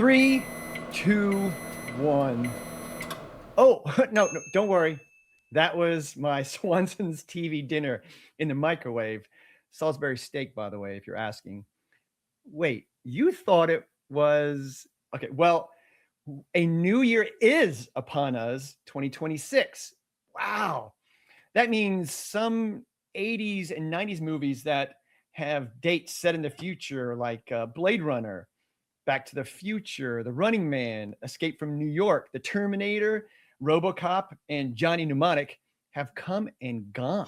Three, two, one. Oh, no, don't worry. That was my Swanson's TV dinner in the microwave. Salisbury steak, by the way, if you're asking. Wait, you thought it was okay? Well, a new year is upon us, 2026. Wow. That means some 80s and 90s movies that have dates set in the future, like Blade Runner, Back to the Future, The Running Man, Escape from New York, The Terminator, RoboCop, and Johnny Mnemonic have come and gone.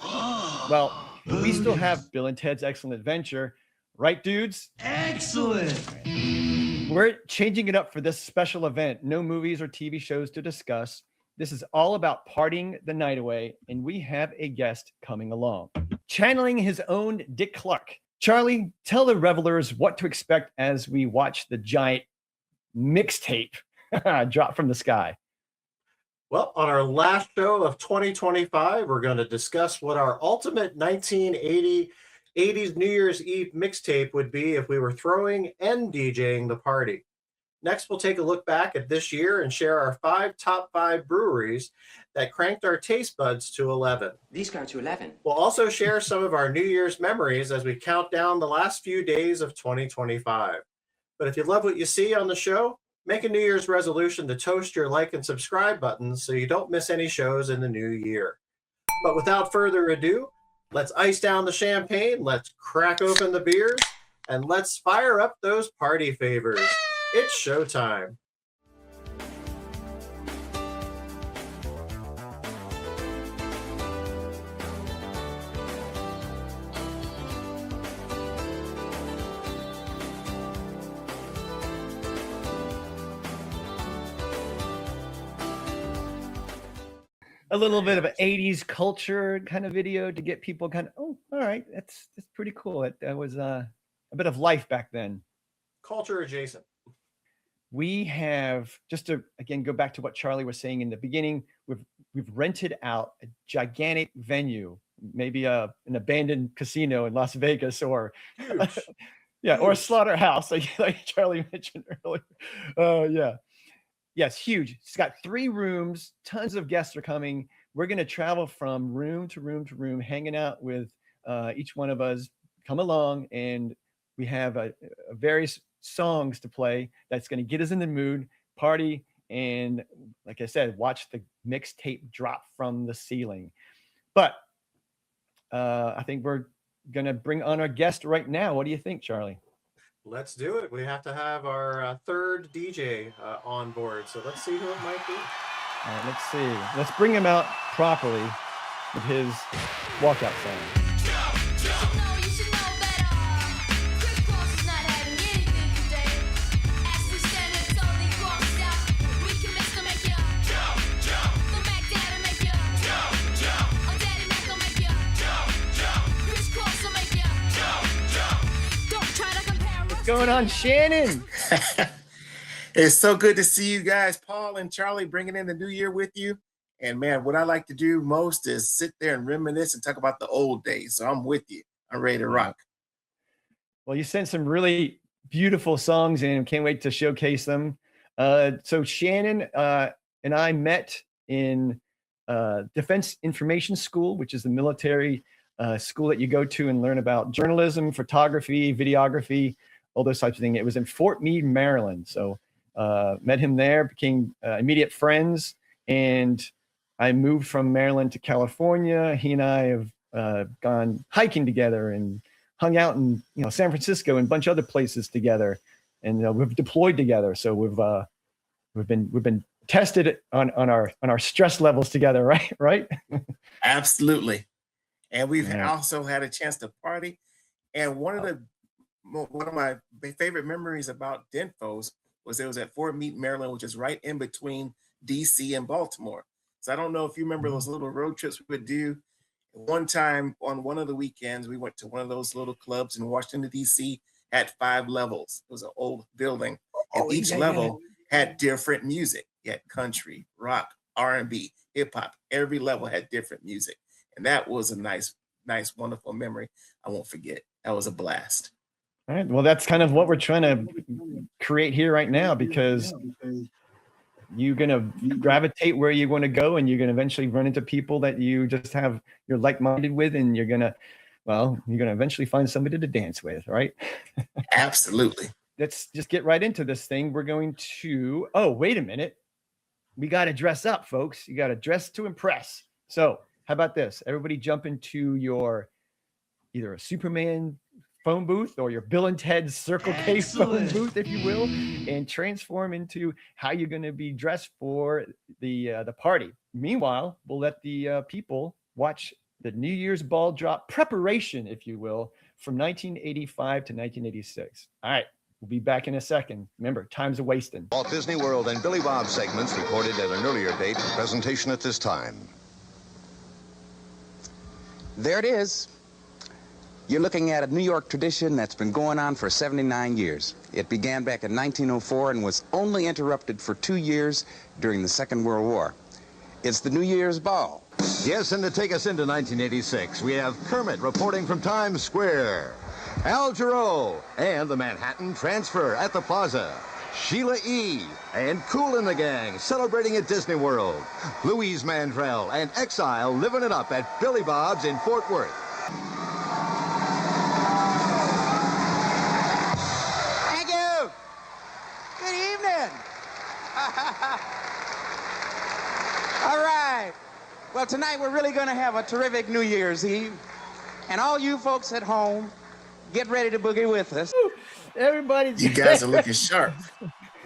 Well, we still have Bill and Ted's Excellent Adventure, right, dudes? Excellent. We're changing it up for this special event. No movies or TV shows to discuss. This is all about partying the night away, and we have a guest coming along. Channeling his own Dick Clark. Charlie, tell the revelers what to expect as we watch the giant mixtape drop from the sky. Well, on our last show of 2025, we're going to discuss what our ultimate 80s New Year's Eve mixtape would be if we were throwing and DJing the party. Next, we'll take a look back at this year and share our top five breweries that cranked our taste buds to 11. These go to 11. We'll also share some of our New Year's memories as we count down the last few days of 2025. But if you love what you see on the show, make a New Year's resolution to toast your like and subscribe buttons so you don't miss any shows in the new year. But without further ado, let's ice down the champagne, let's crack open the beers, and let's fire up those party favors. It's showtime. A little bit of an 80s culture kind of video to get people kind of, oh, all right, that's pretty cool. That was a bit of life back then. Culture adjacent. We have, just to again go back to what Charlie was saying in the beginning, we've rented out a gigantic venue, maybe an abandoned casino in Las Vegas, or yeah, or a slaughterhouse, like Charlie mentioned earlier. Yeah. Yes, huge. It's got 3 rooms. Tons of guests are coming. We're going to travel from room to room to room, hanging out with each one of us. Come along, and we have various songs to play that's going to get us in the mood, party, and like I said, watch the mixtape drop from the ceiling. But I think we're going to bring on our guest right now. What do you think, Charlie? Let's do it. We have to have our third DJ on board. So let's see who it might be. All right, let's see. Let's bring him out properly with his walkout song. What's going on, Shannon? It's so good to see you guys, Paul and Charlie, bringing in the new year with you. And man, what I like to do most is sit there and reminisce and talk about the old days. So I'm with you. I'm ready to rock. Well, you sent some really beautiful songs in. Can't wait to showcase them. So Shannon and I met in Defense Information School, which is the military school that you go to and learn about journalism, photography, videography, all those types of things. It was in Fort Meade, Maryland. So met him there, became immediate friends, and I moved from Maryland to California. He and I have gone hiking together and hung out in San Francisco and a bunch of other places together, and we've deployed together. So we've been tested on our stress levels together, right? Absolutely. And we've also had a chance to party. And one of my favorite memories about Denfos was it was at Fort Meade, Maryland, which is right in between DC and Baltimore. So I don't know if you remember those little road trips we would do. One time on one of the weekends, we went to one of those little clubs in Washington, DC, had 5 levels. It was an old building, and each level had different music. You had country, rock, R&B, hip hop. Every level had different music. And that was a nice, wonderful memory I won't forget. That was a blast. All right. Well, that's kind of what we're trying to create here right now, because you're going to gravitate where you want to go, and you're going to eventually run into people that you're like-minded with, and you're going to eventually find somebody to dance with, right? Absolutely. Let's just get right into this thing. We're going to, oh, wait a minute. We got to dress up, folks. You got to dress to impress. So how about this? Everybody jump into your either a Superman phone booth or your Bill and Ted's Circle K phone booth, if you will, and transform into how you're going to be dressed for the party. Meanwhile, we'll let the people watch the New Year's ball drop preparation, if you will, from 1985 to 1986. All right, we'll be back in a second. Remember, time's a wasting. Walt Disney World and Billy Bob segments recorded at an earlier date. Presentation at this time. There it is. You're looking at a New York tradition that's been going on for 79 years. It began back in 1904 and was only interrupted for 2 years during the Second World War. It's the New Year's Ball. Yes, and to take us into 1986, we have Kermit reporting from Times Square, Al Jarreau and the Manhattan Transfer at the Plaza, Sheila E. and Kool and the Gang celebrating at Disney World, Louise Mandrell and Exile living it up at Billy Bob's in Fort Worth. Thank you. Good evening. All right. Well, tonight we're really going to have a terrific New Year's Eve. And all you folks at home, get ready to boogie with us. Everybody, You guys are looking sharp.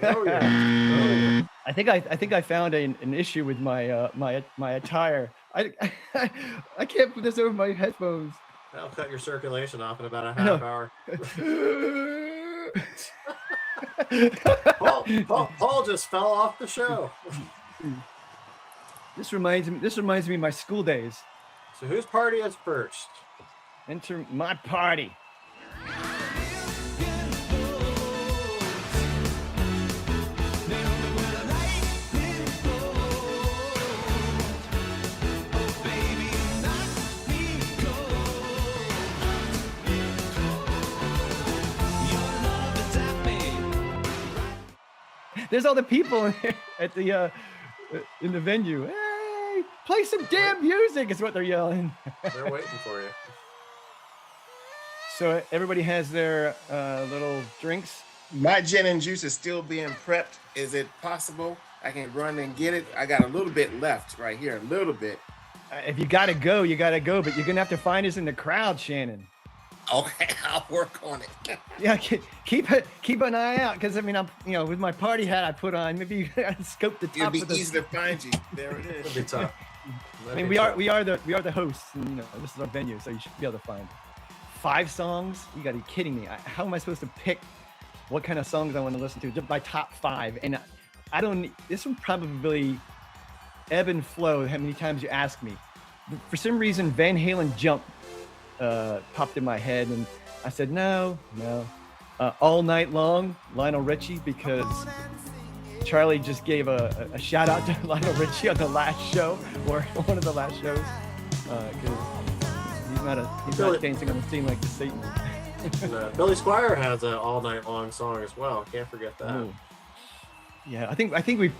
Oh, yeah. I think I found an issue with my my attire. I can't put this over my headphones. That'll cut your circulation off in about a half hour. Paul just fell off the show. This reminds me of my school days. So whose party is first? Enter my party. There's all the people in there at the in the venue. Hey, play some damn music is what they're yelling. They're waiting for you. So everybody has their little drinks. My gin and juice is still being prepped. Is it possible I can run and get it? I got a little bit left right here, a little bit. If you gotta go, you gotta go. But you're gonna have to find us in the crowd, Shannon. Okay, I'll work on it. Yeah, keep an eye out, because I mean, I'm with my party hat I put on. Maybe you gotta scope the top. It'll be of the... easy to find you. There it is. It'll be tough. I mean, we are the hosts, and this is our venue, so you should be able to find 5 songs. You gotta be kidding me. How am I supposed to pick what kind of songs I want to listen to? Just my top 5, and I don't. This will probably ebb and flow. How many times you ask me? For some reason, Van Halen Jump popped in my head, and I said no. All Night Long, Lionel Richie, because Charlie just gave a shout out to Lionel Richie on the last show, or one of the last shows, because he's not dancing on the scene like the Satan. And, Billy Squier has an All Night Long song as well. Can't forget that. Ooh. Yeah, I think we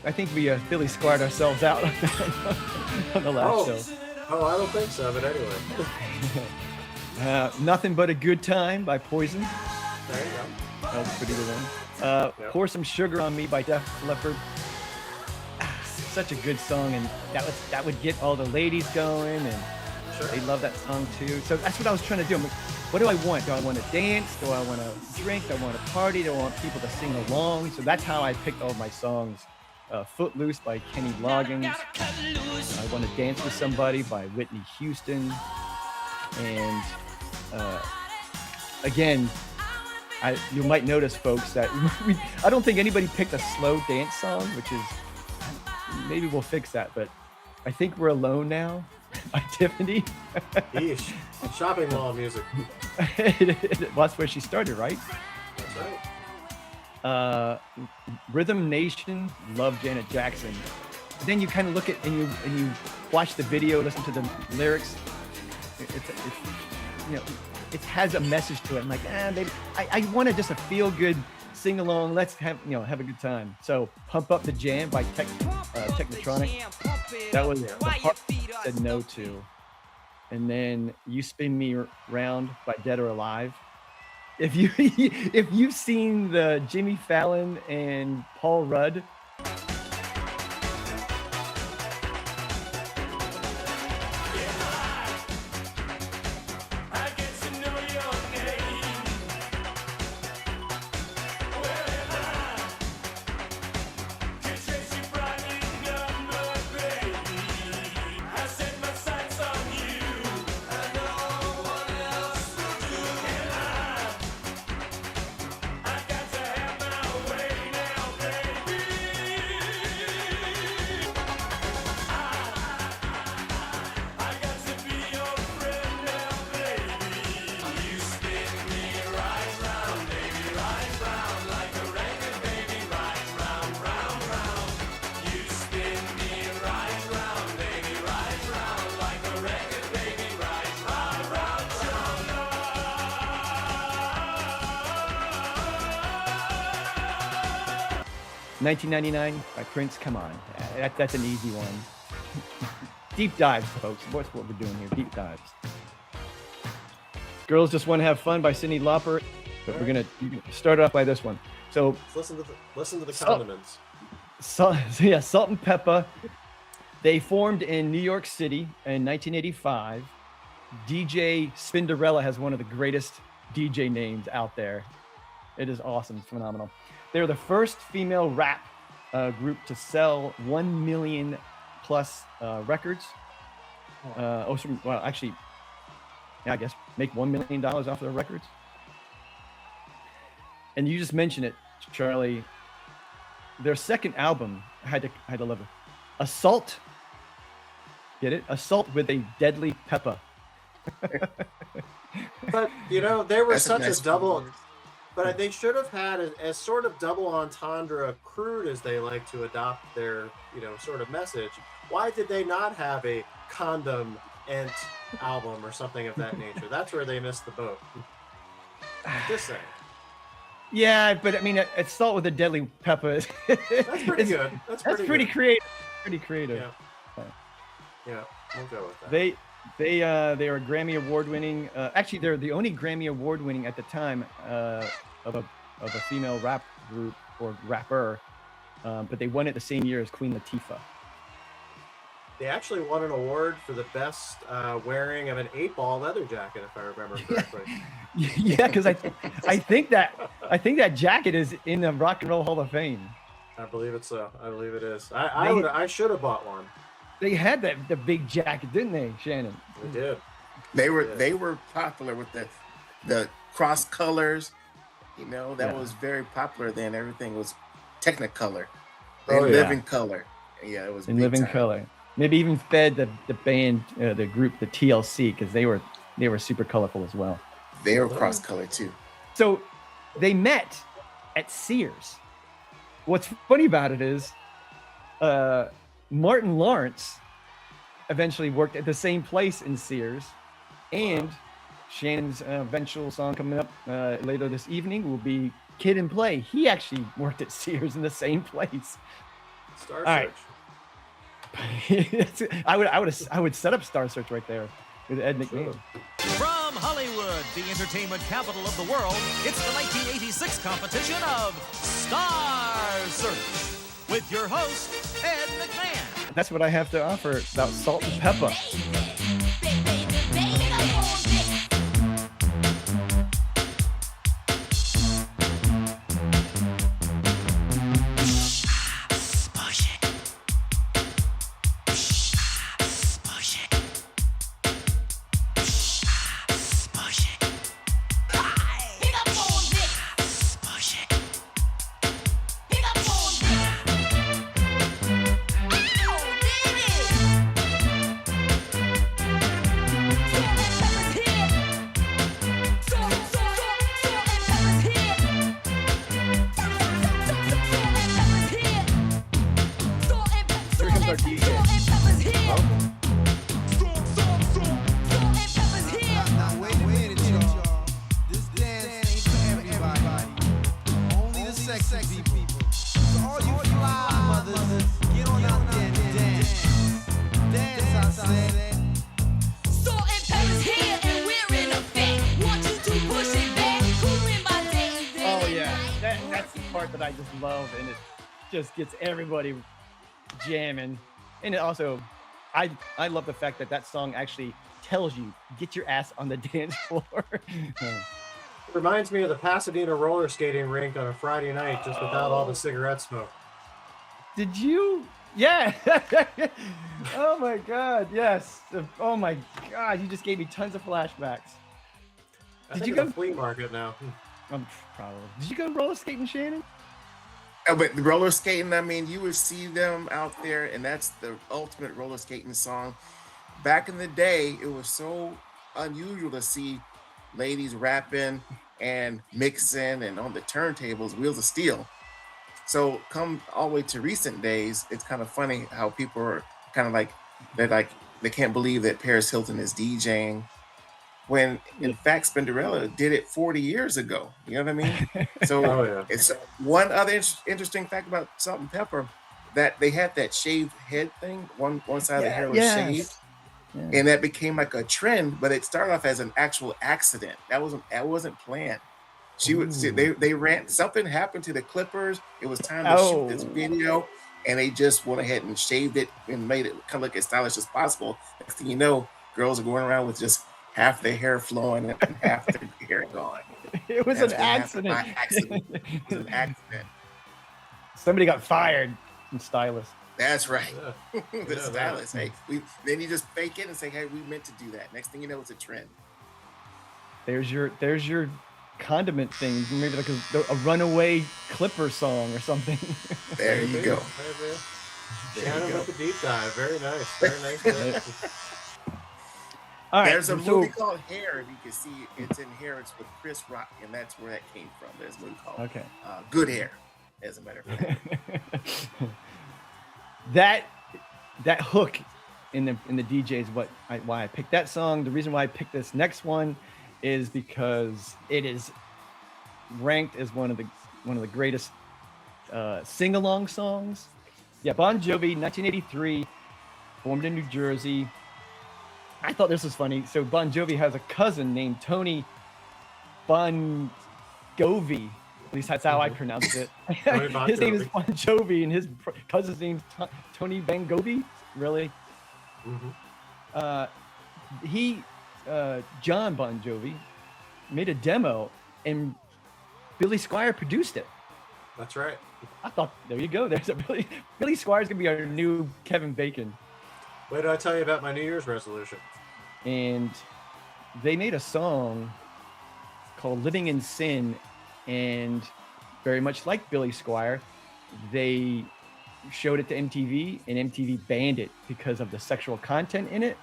Billy Squired ourselves out on the last show. Oh, I don't think so, but anyway. Nothing But a Good Time by Poison. There you go. That was a pretty good one. Yep. Pour Some Sugar on Me by Def Leppard. Such a good song, and that would get all the ladies going, and Sure. they love that song too. So that's what I was trying to do. I'm like, what do I want? Do I want to dance? Do I want to drink? Do I want to party? Do I want people to sing along? So that's how I picked all my songs. Footloose by Kenny Loggins. I Want to Dance with Somebody by Whitney Houston. And again, you might notice, folks, that I don't think anybody picked a slow dance song, which is, maybe we'll fix that, but I think We're Alone Now by Tiffany. Yeesh. Shopping mall music. Well, that's where she started, right? That's right. Rhythm Nation, Love Janet Jackson. Then you kind of look at and you watch the video, listen to the lyrics. It's it has a message to it. I'm like, baby, I wanted just a feel good sing along. Let's have a good time. So Pump Up the Jam by Technotronic. That was the part I said no to. And then You Spin Me Round by Dead or Alive. If you've seen the Jimmy Fallon and Paul Rudd. $19.99 by Prince. Come on, that's an easy one. Deep dives, folks. What's what we're doing here? Deep dives. Girls Just Want to Have Fun by Cyndi Lauper. But we're gonna start off by this one. So listen to the condiments. Salt and Pepper. They formed in New York City in 1985. DJ Spinderella has one of the greatest DJ names out there. It is awesome. It's phenomenal. They're the first female rap group to sell 1 million plus records. Actually, I guess make $1 million off their records. And you just mentioned it, Charlie. Their second album, I had to love it. Assault. Get it? Assault with a Deadly Pepper. But they were such a double. But they should have had as sort of double entendre crude as they like to adopt their, sort of message. Why did they not have a condom ent album or something of that nature? That's where they missed the boat. Just saying. Yeah, but I mean, Assault with a Deadly Pepper. That's pretty good. That's pretty good. creative. Pretty creative. Yeah, we'll go with that. They are Grammy Award winning. Actually, they're the only Grammy Award winning at the time of a female rap group or rapper, but they won it the same year as Queen Latifah. They actually won an award for the best wearing of an 8-ball leather jacket, if I remember correctly. Yeah, because I think that jacket is in the Rock and Roll Hall of Fame. I believe it's so. I believe it is. I should have bought one. They had the big jacket, didn't they, Shannon? They did. They were popular with the cross colors. That was very popular then. Everything was Technicolor. They live in color. Yeah, it was. In living color. Maybe even fed the band, the group, the TLC, because they were super colorful as well. They were cross color too. So they met at Sears. What's funny about it is, Martin Lawrence eventually worked at the same place in Sears, and Shannon's eventual song coming up later this evening will be Kid and Play. He actually worked at Sears in the same place. Star Search. Right. I would set up Star Search right there with Ed McMahon. From Hollywood, the entertainment capital of the world, it's the 1986 competition of Star Search with your host, Ed McMahon. That's what I have to offer about Salt and Pepper. sexy people. So all you fly mothers, get on out there and dance. Dance, I said. Salt and pepper's here and we're in effect. Want you to push it back. Who in my days? Oh yeah, that's the part that I just love, and it just gets everybody jamming. And it also, I love the fact that song actually tells you, get your ass on the dance floor. It reminds me of the Pasadena roller skating rink on a Friday night, just without all the cigarette smoke. Did you? Yeah. Oh my God. Yes. Oh my God. You just gave me tons of flashbacks. Did you go to the flea market now? Probably. Did you go roller skating, Shannon? Oh, but the roller skating, I mean, you would see them out there, and that's the ultimate roller skating song. Back in the day, it was so unusual to see ladies rapping and mixing and on the turntables, Wheels of Steel. So come all the way to recent days, it's kind of funny how people are kind of like, they can't believe that Paris Hilton is DJing, when in fact Spinderella did it 40 years ago. You know what I mean? So It's one other interesting fact about Salt and Pepper, that they had that shaved head thing. One side of the hair was shaved. Yeah. And that became like a trend, but it started off as an actual accident. That wasn't planned. She would they ran, something happened to the clippers. It was time to shoot this video, and they just went ahead and shaved it and made it kind of look as stylish as possible. Next thing you know, girls are going around with just half their hair flowing and half their hair gone. It was an accident. It was an accident. Somebody got fired from stylist. That's right. The stylist. Hey, then you just fake it and say, hey, we meant to do that. Next thing you know, it's a trend. There's your condiment thing. Maybe like a runaway Clipper song or something. There you go. Shannon with the deep dive. Very nice. Very nice. All right. There's a movie called Hair. You can see it's in Hair. It's with Chris Rock, and that's where that came from. There's a movie called Good Hair, as a matter of fact. That hook in the DJ is why I picked that song. The reason why I picked this next one is because it is ranked as one of the greatest sing-along songs. Yeah, Bon Jovi, 1983, formed in New Jersey. I thought this was funny. So Bon Jovi has a cousin named Tony Bon Jovi. At least that's how I pronounce it. His name is Bon Jovi, and his cousin's name's Tony Bangovi. Really? John Bon Jovi made a demo, and Billy Squier produced it. That's right. I thought, there you go. There's a Billy Squier's gonna be our new Kevin Bacon. Wait till I tell you about my New Year's resolution. And they made a song called "Living in Sin." And very much like Billy Squier, they showed it to MTV, and MTV banned it because of the sexual content in it.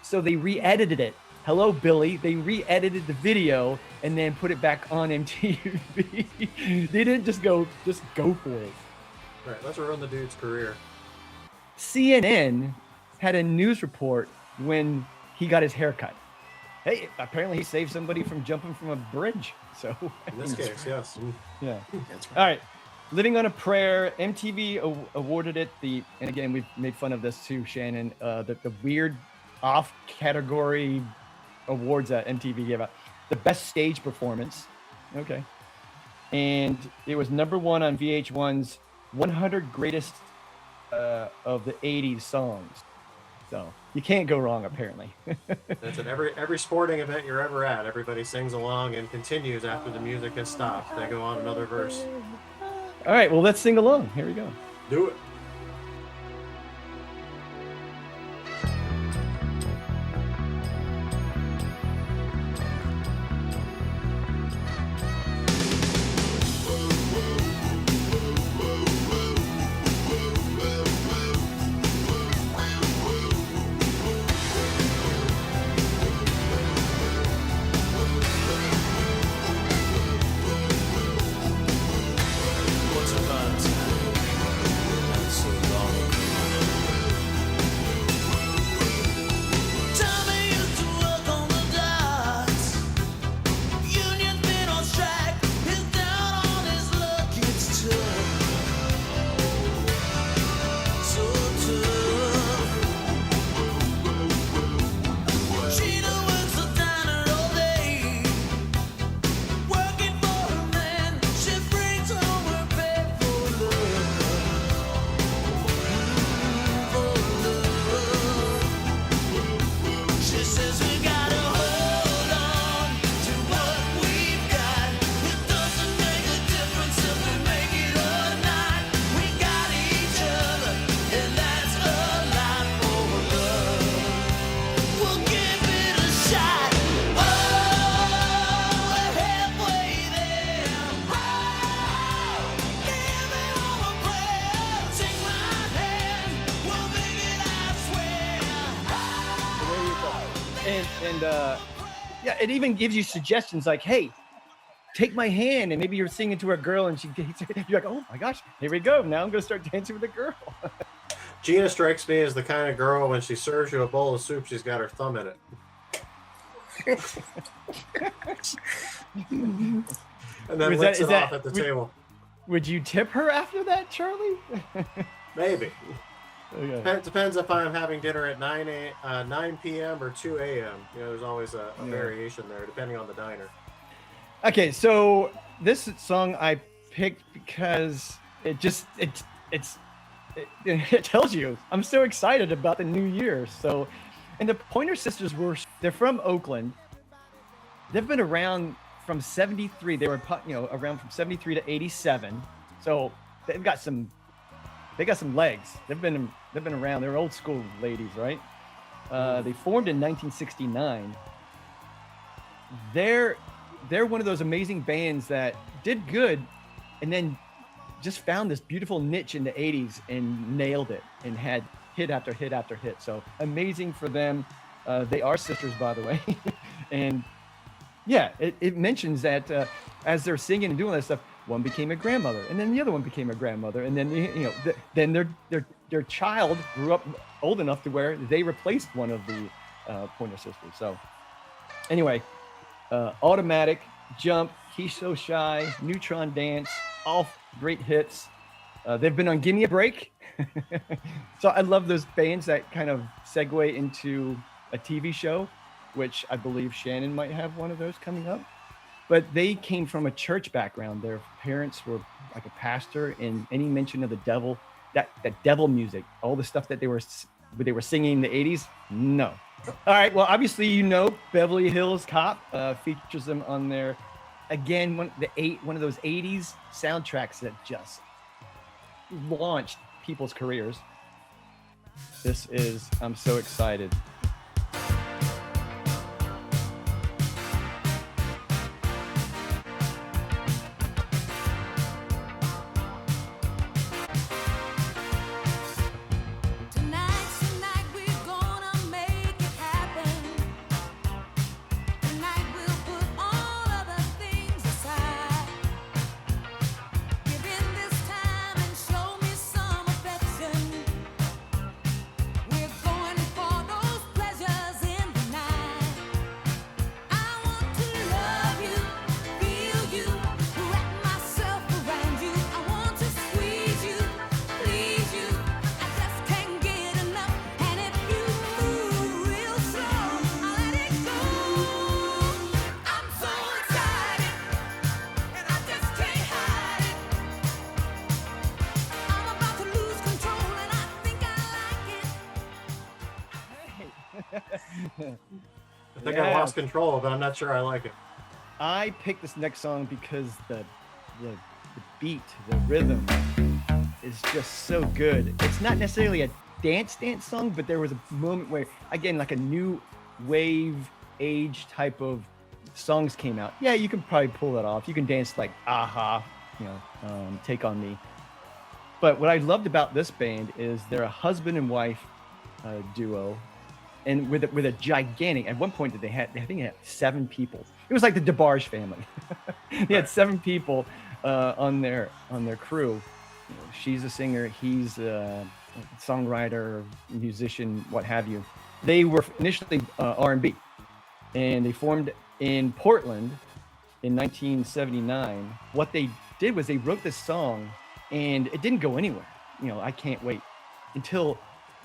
So they re-edited it. Hello, Billy. They re-edited the video and then put it back on MTV. They didn't just go for it. Right, let's ruin the dude's career. CNN had a news report when he got his hair cut. Hey, apparently he saved somebody from jumping from a bridge. So in this case, yes. Yeah. That's right. All right. Living on a Prayer, MTV awarded it and again, we've made fun of this too, Shannon, the weird off-category awards that MTV gave out. The best stage performance. Okay. And it was #1 on VH1's 100 greatest of the 80s songs. So you can't go wrong, apparently. That's at every sporting event you're ever at. Everybody sings along and continues after the music has stopped. They go on another verse. All right, well, let's sing along. Here we go. Do it. Once upon a time, And yeah, it even gives you suggestions like, hey, take my hand, and maybe you're singing to a girl and you're like, oh my gosh, here we go, now I'm gonna start dancing with a girl. Gina strikes me as the kind of girl, when she serves you a bowl of soup, she's got her thumb in it. And then licks it off at the table. Would you tip her after that, Charlie? Maybe. Okay. It depends if I'm having dinner at 9 p.m. or 2 a.m. You know, there's always a variation there, depending on the diner. Okay, so this song I picked because it tells you I'm so excited about the new year. So, and the Pointer Sisters they're from Oakland. They've been around from 73. They were around from 73 to 87. So they've got some legs. They've been around. They're old school ladies, right? They formed in 1969. They're one of those amazing bands that did good and then just found this beautiful niche in the 80s and nailed it and had hit after hit after hit. So amazing for them. They are sisters, by the way. And yeah, it mentions that as they're singing and doing that stuff, one became a grandmother, and then the other one became a grandmother, and then then their child grew up old enough to where they replaced one of the Pointer Sisters. So anyway, Automatic, Jump, He's So Shy, Neutron Dance, all great hits. They've been on Give Me a Break. So I love those bands that kind of segue into a TV show, which I believe Shannon might have one of those coming up. But they came from a church background. Their parents were like a pastor, and any mention of the devil, that devil music, all the stuff that they were singing in the 80s, no. All right, well, obviously, Beverly Hills Cop features them on there. Again, one of those 80s soundtracks that just launched people's careers. I'm so excited. I think I lost control, but I'm not sure I like it. I picked this next song because the beat, the rhythm is just so good. It's not necessarily a dance song, but there was a moment where, again, like a new wave age type of songs came out. Yeah, you can probably pull that off. You can dance like Aha, Take On Me. But what I loved about this band is they're a husband and wife duo, and with a gigantic. At one point, I think they had 7 people. It was like the DeBarge family. They had 7 people on their crew. She's a singer. He's a songwriter, musician, what have you. They were initially R&B, and they formed in Portland in 1979. What they did was they wrote this song, and it didn't go anywhere. I Can't Wait, until,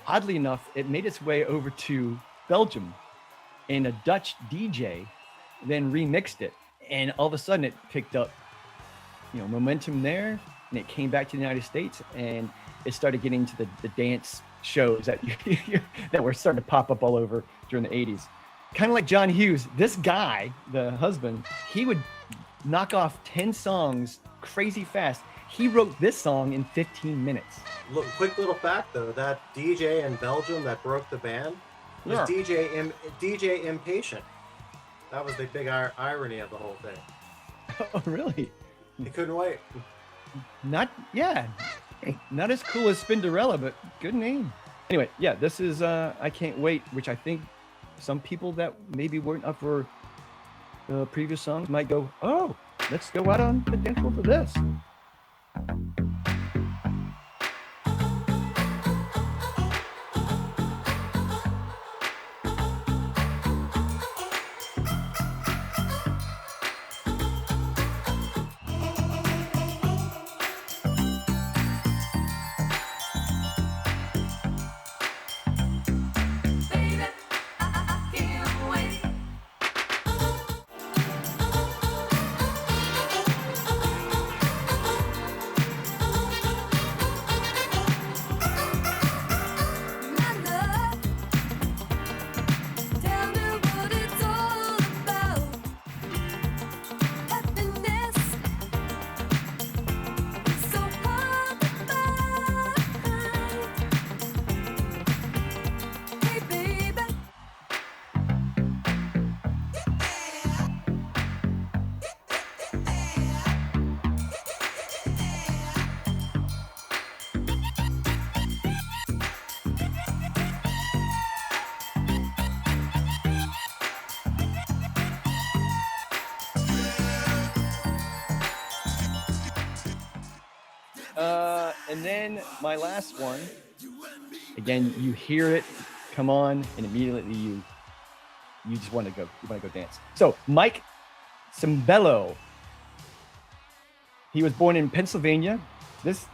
oddly enough, it made its way over to Belgium, and a Dutch DJ then remixed it, and all of a sudden it picked up, momentum there, and it came back to the United States, and it started getting to the dance shows that that were starting to pop up all over during the 80s. Kind of like John Hughes, this guy, the husband, he would knock off 10 songs crazy fast. He wrote this song in 15 minutes. Look, quick little fact though, that DJ in Belgium that broke the band was DJ Impatient. That was the big irony of the whole thing. Oh, really? He couldn't wait. Not as cool as Spinderella, but good name. Anyway, yeah, this is I Can't Wait, which I think some people that maybe weren't up for previous songs might go, oh, let's go out on the dance floor for this. And then my last one, again, you hear it come on, and immediately you just want to go dance. So Mike Cimbello, he was born in Pennsylvania. This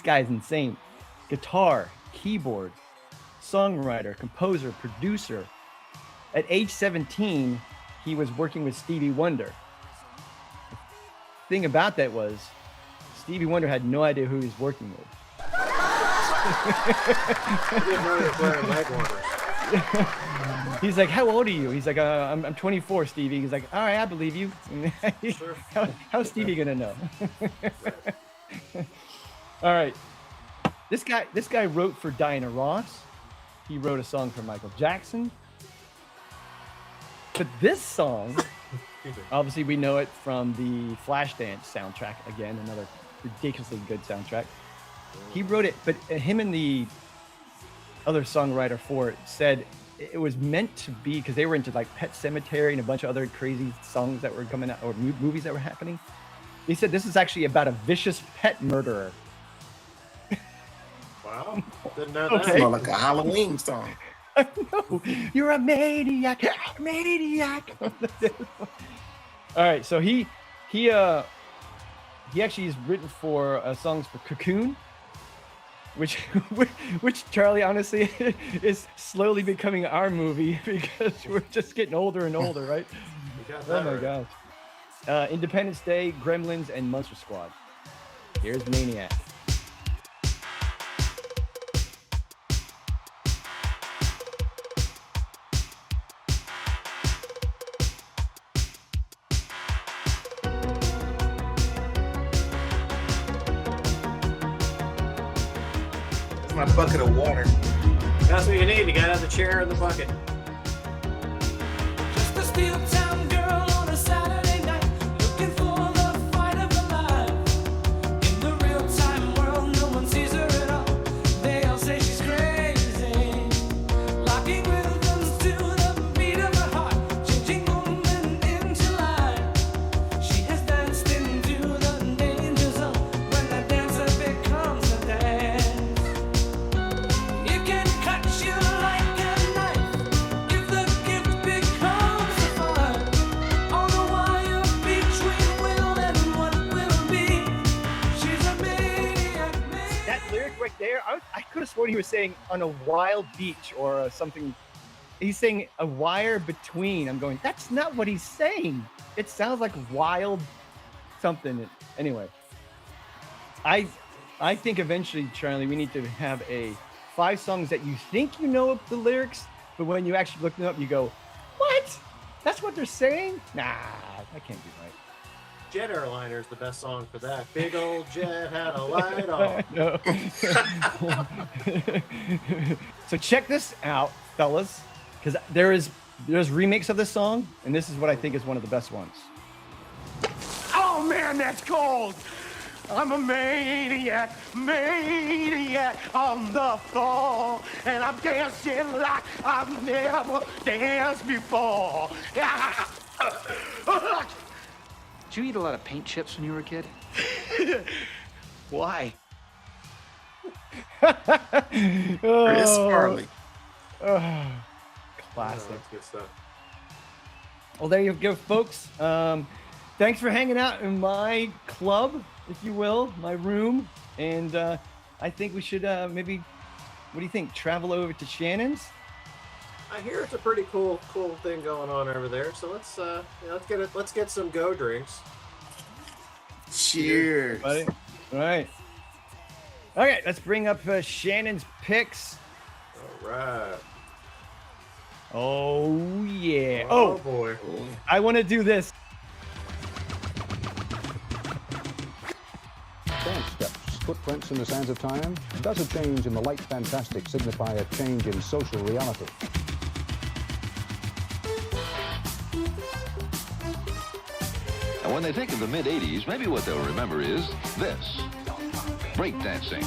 guy is insane. Guitar, keyboard, songwriter, composer, producer. At age 17, he was working with Stevie Wonder. The thing about that was Stevie Wonder had no idea who he was working with. He's like, how old are you? He's like, I'm 24, Stevie. He's like, all right, I believe you. Sure. How's Stevie gonna know? All right. This guy wrote for Diana Ross. He wrote a song for Michael Jackson. But this song, obviously we know it from the Flashdance soundtrack. Again, another ridiculously good soundtrack. He wrote it, but him and the other songwriter for it said it was meant to be, because they were into like Pet Sematary and a bunch of other crazy songs that were coming out, or movies that were happening. They said this is actually about a vicious pet murderer. Wow, didn't know Okay. that. More like a Halloween song. No, you're a maniac. All right, so he actually is written for songs for Cocoon, which Charlie, honestly, is slowly becoming our movie because we're just getting older and older, right? You got Oh that my right. gosh. Independence Day, Gremlins, and Monster Squad. Here's Maniac. It's my bucket of water. That's what you need. You got to have the chair and the bucket. Just a steel town girl on a Saturday night, looking for the fight of her life. In the real time world, no one sees her at all. They all say she's crazy, locking rhythms to the beat of her heart, changing moment into life. She has danced into the danger zone when the dancer becomes a dance. It can cut you like a knife if the gift becomes a fire. On the wire between will and what will be. She's a maniac. That lyric right there, I could have sworn he was saying on a wild beach or something. He's saying a wire between. I'm going, that's not what he's saying. It sounds like wild something. Anyway, I think eventually, Charlie, we need to have a 5 songs that you think you know the lyrics, but when you actually look them up, you go, what? That's what they're saying? Nah, that can't be right. Jet Airliner is the best song for that. Big old jet had a light on. No. So check this out, fellas, because there's remakes of this song, and this is what I think is one of the best ones. Oh man, that's cold. I'm a maniac on the floor, and I'm dancing like I've never danced before. Did you eat a lot of paint chips when you were a kid? Why? Chris Farley. Classic. That's good stuff. Well, there you go, folks. Thanks for hanging out in my club, if you will, my room. And I think we should maybe, what do you think? Travel over to Shannon's? I hear it's a pretty cool thing going on over there. So let's get some go drinks. Cheers. Buddy. All right. Okay, let's bring up Shannon's picks. All right. Oh, yeah. Oh boy. I want to do this. Dance steps, footprints in the sands of time. Does a change in the light fantastic signify a change in social reality? And when they think of the mid-'80s, maybe what they'll remember is this. Breakdancing.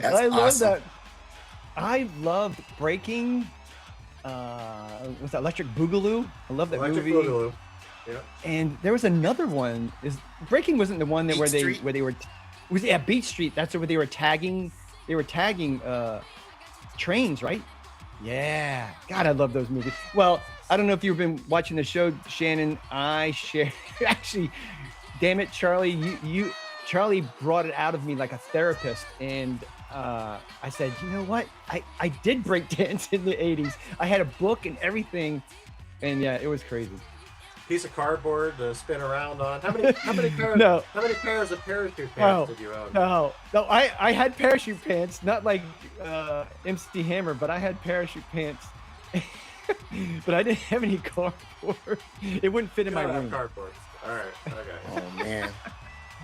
I love awesome. that. I love breaking. What's that? Electric Boogaloo. I love that Electric movie. Boogaloo. Yeah. And there was another one. Is breaking wasn't the one that Beat Street? where they were was Beat Street. That's where they were tagging. They were tagging trains, right? Yeah. God, I love those movies. Well, I don't know if you've been watching the show, Shannon. I share actually. Damn it, Charlie. Charlie brought it out of me like a therapist, and I said, you know what? I did break dance in the 80s. I had a book and everything, and yeah, it was crazy. Piece of cardboard to spin around on. How many pairs? No. How many pairs of parachute pants did you own? No, I had parachute pants, not like MC Hammer, but I had parachute pants. But I didn't have any cardboard. It wouldn't fit in my room. Cardboard. All right. Okay. Oh man.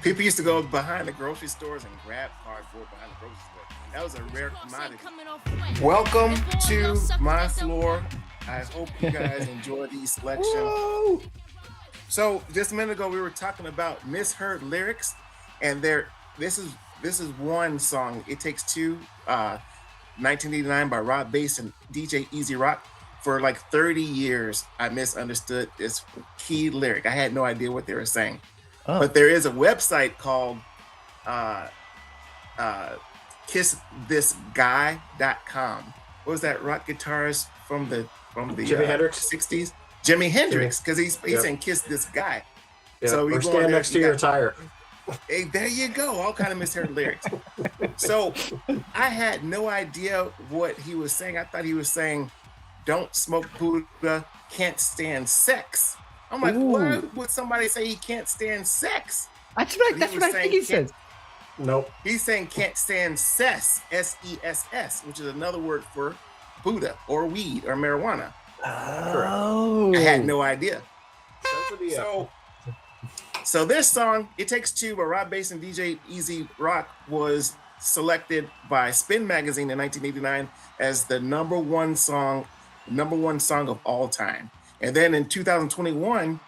People used to go behind the grocery stores and grab cardboard behind the grocery store. That was a rare commodity. Welcome to my floor. I hope you guys enjoy these selections. Woo! So just a minute ago, we were talking about misheard lyrics, and this is one song. It Takes Two, 1989 by Rob Bass and DJ Easy Rock. For like 30 years, I misunderstood this key lyric. I had no idea what they were saying. Oh. But there is a website called kissthisguy.com. What was that rock guitarist from the Jimi Hendrix 60s? Jimi Hendrix, because he's saying kiss this guy. Yeah. So Or stand next to your tire. Hey, there you go. All kind of misheard lyrics. So I had no idea what he was saying. I thought he was saying, "Don't smoke Buddha, can't stand sex." I'm like, why would somebody say he can't stand sex? That's what I think he says. Nope. He's saying can't stand cess, S-E-S-S, which is another word for Buddha or weed or marijuana. Oh. I had no idea. So this song, It Takes Two by Rob Bass and DJ Easy Rock, was selected by Spin Magazine in 1989 as the number one song of all time. And then in 2021,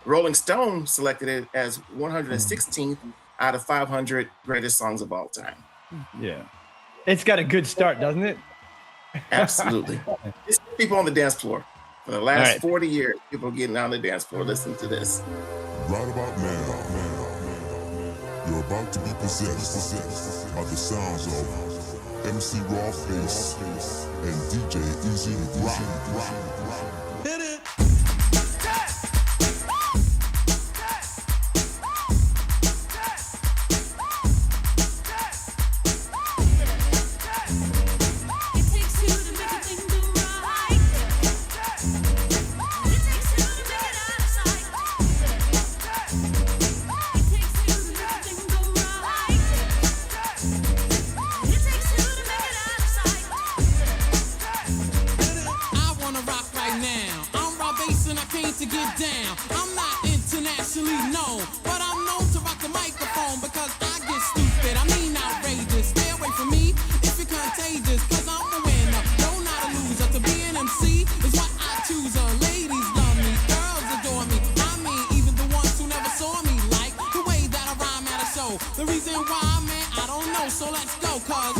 Rolling Stone selected it as 116th out of 500 greatest songs of all time. Yeah. It's got a good start, doesn't it? Absolutely. It's people on the dance floor. For the last 40 years, people getting on the dance floor listening to this. Right about now, you're about to be possessed by the sounds of MC Raw Face and DJ Easy Rock. Hit it. home because I get stupid. I mean outrageous. Stay away from me if you're contagious. Cause I'm a winner, no, not a loser. To be an MC is what I choose. Ladies love me, girls adore me. I mean, even the ones who never saw me like the way that I rhyme at a show. The reason why, man, I don't know. So let's go, cause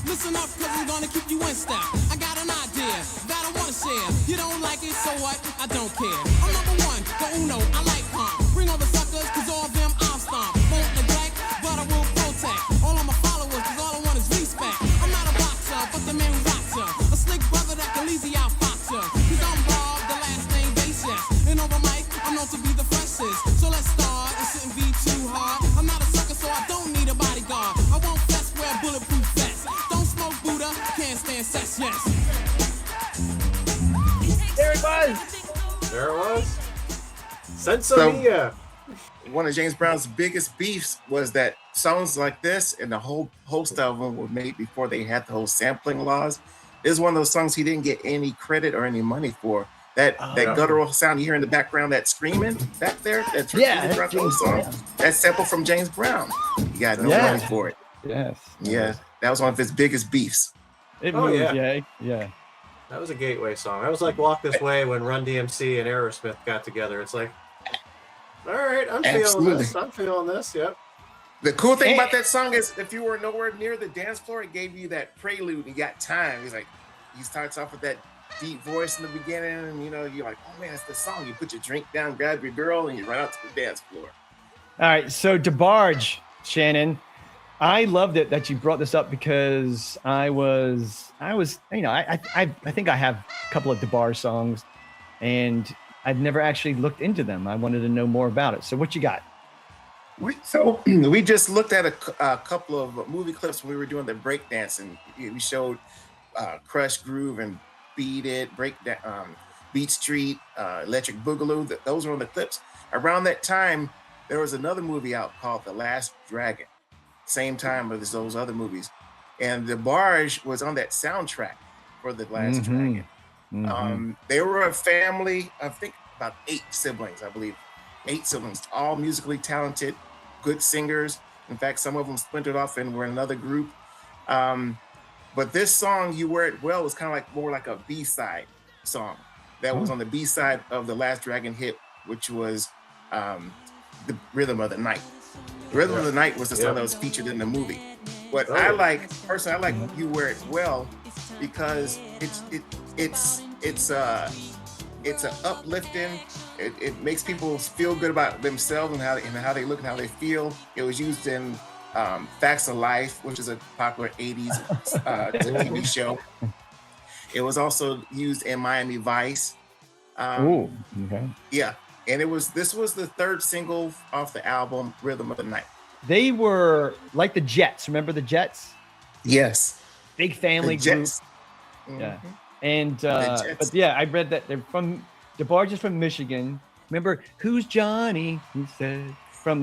listen up, cause I'm gonna keep you in step. I got an idea that I wanna share. You don't like it, so what? I don't care. I'm number one, the uno, I like calm. Bring all the suckers, cause all of them I'll stomp. Won't neglect, but I will protect all of my followers, cause all I want is respect. I'm not a boxer, but the man who rocks ya. A slick brother that can easy out fox ya. Cause I'm Bob, the last name basis. And over mic, I'm known to be the freshest. So let's start, it shouldn't be too hard. I'm not a sucker, so I don't need a bodyguard. I won't fess, wear bulletproof vest. Buddha can't stand sex, yes. There it was. There it was. Sensoria. One of James Brown's biggest beefs was that songs like this and the whole host of them were made before they had the whole sampling laws. This is one of those songs he didn't get any credit or any money for. That guttural sound you hear in the background, that screaming back there, that's throughout the whole song. That's sample from James Brown. He got no money for it. Yes. Yeah. That was one of his biggest beefs. It moved, yeah. That was a gateway song. That was like Walk This Way when Run DMC and Aerosmith got together. It's like, all right, I'm feeling this. I'm feeling this. Yep. The cool thing about that song is if you were nowhere near the dance floor, it gave you that prelude. You got time. He's like, he starts off with that deep voice in the beginning, and you know, you're like, oh man, it's the song. You put your drink down, grab your girl, and you run out to the dance floor. All right, so DeBarge, Shannon. I loved it that you brought this up because I was, you know, I think I have a couple of DeBarge songs, and I've never actually looked into them. I wanted to know more about it. So what you got? We just looked at a couple of movie clips when we were doing the breakdance, and we showed Crush Groove and Beat It, Beat Street, Electric Boogaloo. Those were on the clips. Around that time, there was another movie out called The Last Dragon. Same time as those other movies, and DeBarge was on that soundtrack for The Last Dragon. They were a family, I think about 8 siblings, I believe. 8 siblings, all musically talented, good singers. In fact, some of them splintered off and were in another group. But this song, You Wear It Well, was kind of like more like a B-side song that was on the B-side of The Last Dragon hit, which was The Rhythm of the Night. The Rhythm of the Night was the song that was featured in the movie. But I like You Wear It Well because it's uplifting. It makes people feel good about themselves and how they look and how they feel. It was used in Facts of Life, which is a popular 80s TV show. It was also used in Miami Vice. Yeah. And this was the 3rd single off the album, Rhythm of the Night. They were like the Jets. Remember the Jets? Yes. Big family group. Yeah. And but yeah, I read that they're from DeBarge is from Michigan. Remember Who's Johnny? He said from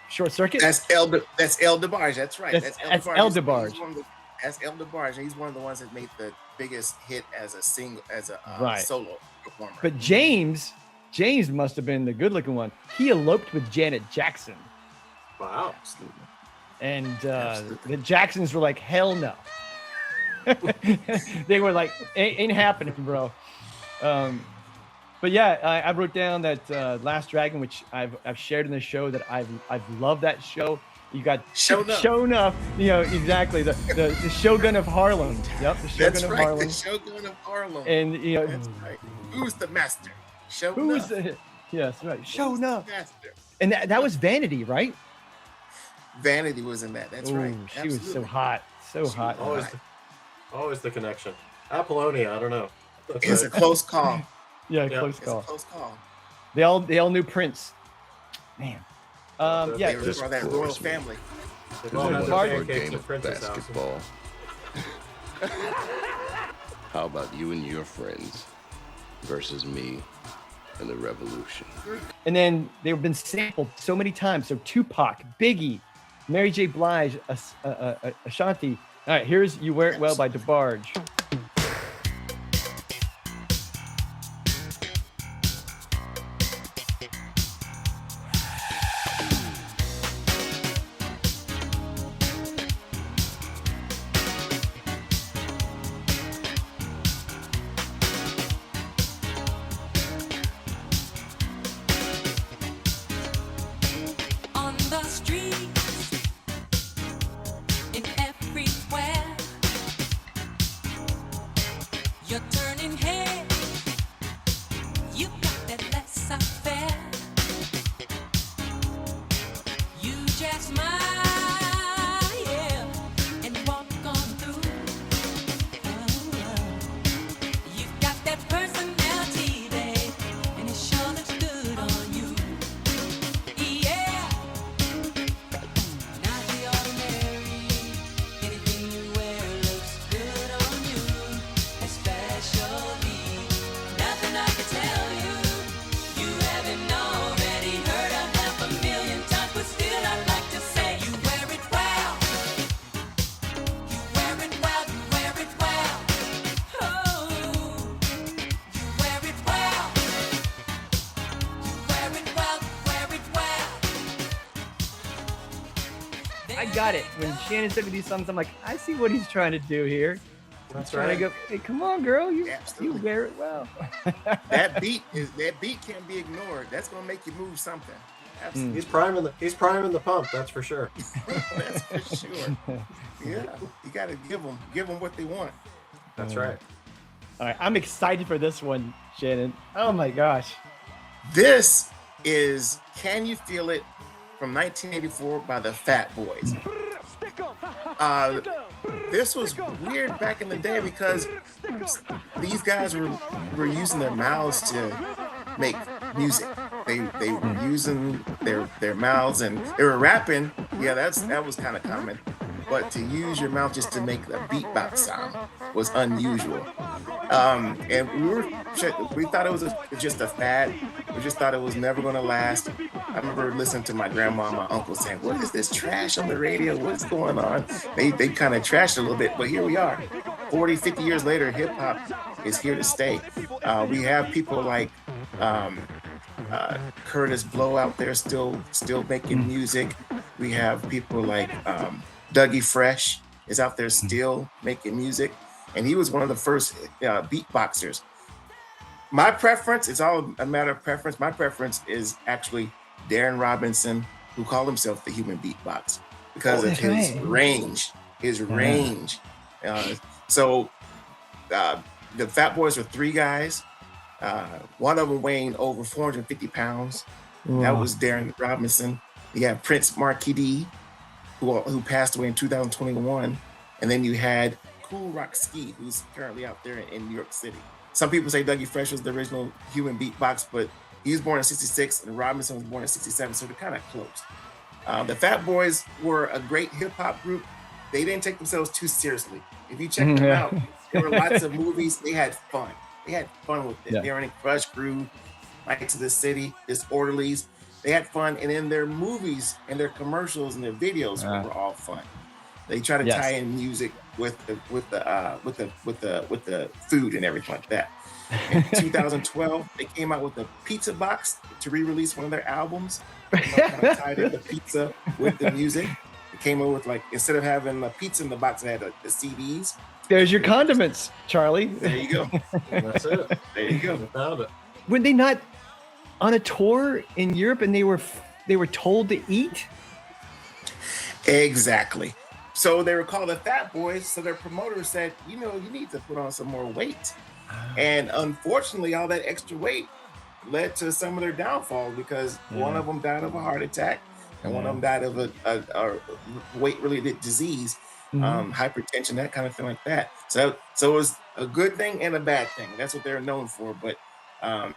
Short Circuit. That's El DeBarge. That's right. That's El DeBarge. That's El DeBarge. He's one of the ones that made the biggest hit as a single, as a solo performer. But James must have been the good-looking one. He eloped with Janet Jackson. Wow. Absolutely. And the Jacksons were like, hell no. They were like, ain't happening, bro. But yeah, I wrote down that Last Dragon, which I've shared in the show, that I've loved that show. You got Shown Up, you know, exactly, the Shogun of Harlem. Yep, the Shogun of Harlem. The Shogun of Harlem. And you know, that's right. Who's the master? Yes, right. Shown Up. And that was Vanity, right? Vanity was in that. That's right. She was so hot, so hot. Always the connection. Apollonia, I don't know. It's a close call. Yeah, close call. It's a close call. They all knew Prince. Man. They were from that royal family. They've all had their pancakes at Prince's basketball. How about you and your friends? versus me and the revolution. And then they've been sampled so many times. So Tupac, Biggie, Mary J. Blige, Ashanti. All right, here's You Wear It Well by DeBarge. On the streets, in everywhere, you're turning heads. You got that laissez-faire. You just smile, yeah, and walk on through. You've got that personality, babe, and it sure looks good on you. Yeah. Not the ordinary. Anything you wear looks good on you. Especially nothing I can tell you. You haven't already heard of 500,000 times, but still I'd like to say you wear it well. You wear it well. You wear it well. Oh, you wear it well. You wear it well. You wear it well. I got it. When Shannon sent me these songs, I'm like, I see what he's trying to do here. That's Trying to right. go, hey, come on, girl. You Absolutely. wear it well. That beat can't be ignored. That's gonna make you move something. Absolutely. He's priming the pump. That's for sure. That's for sure. Yeah, you gotta give them what they want. That's right. All right, I'm excited for this one, Shannon. Oh my gosh. This is Can You Feel It from 1984 by the Fat Boys. This was weird back in the day because these guys were using their mouths to make music. They were using their mouths and they were rapping. Yeah, that was kind of common. But to use your mouth just to make the beatbox sound was unusual. And we thought it was just a fad. We just thought it was never going to last. I remember listening to my grandma and my uncle saying, "What is this trash on the radio? What's going on?" They kind of trashed it a little bit, but here we are. 40, 50 years later, hip hop is here to stay. We have people like Curtis Blow out there still making music. We have people like Dougie Fresh is out there still making music, and he was one of the first beatboxers. My preference, it's all a matter of preference. My preference is actually Darren Robinson, who called himself the Human Beatbox because of his range. So the Fat Boys were three guys. One of them weighing over 450 pounds. That was Darren Robinson. You had Prince Markie D, who passed away in 2021. And then you had Cool Rock Ski, who's currently out there in New York City. Some people say Dougie Fresh was the original Human Beatbox, but he was born in 66 and Robinson was born in 67, so they're kind of close. The Fat Boys were a great hip hop group. They didn't take themselves too seriously. If you check them out, there were lots of movies. They had fun. They had fun with it. Yeah. They were in Crush Groove, Night to the City, Disorderlies. They had fun, and in their movies and their commercials and their videos were all fun. They try to tie in music with the food and everything like that. In 2012, they came out with a pizza box to re-release one of their albums. Kind of tied in the pizza with the music. It came out with, like, instead of having the pizza in the box, it had the CDs. There's your condiments, Charlie. There you go. That's it. There you go. I found it. Were they not on a tour in Europe and they were told to eat? Exactly. So they were called the Fat Boys. So their promoter said, you need to put on some more weight. And unfortunately, all that extra weight led to some of their downfall because one of them died of a heart attack and one of them died of a weight-related disease, hypertension, that kind of thing like that. So it was a good thing and a bad thing. That's what they're known for. But I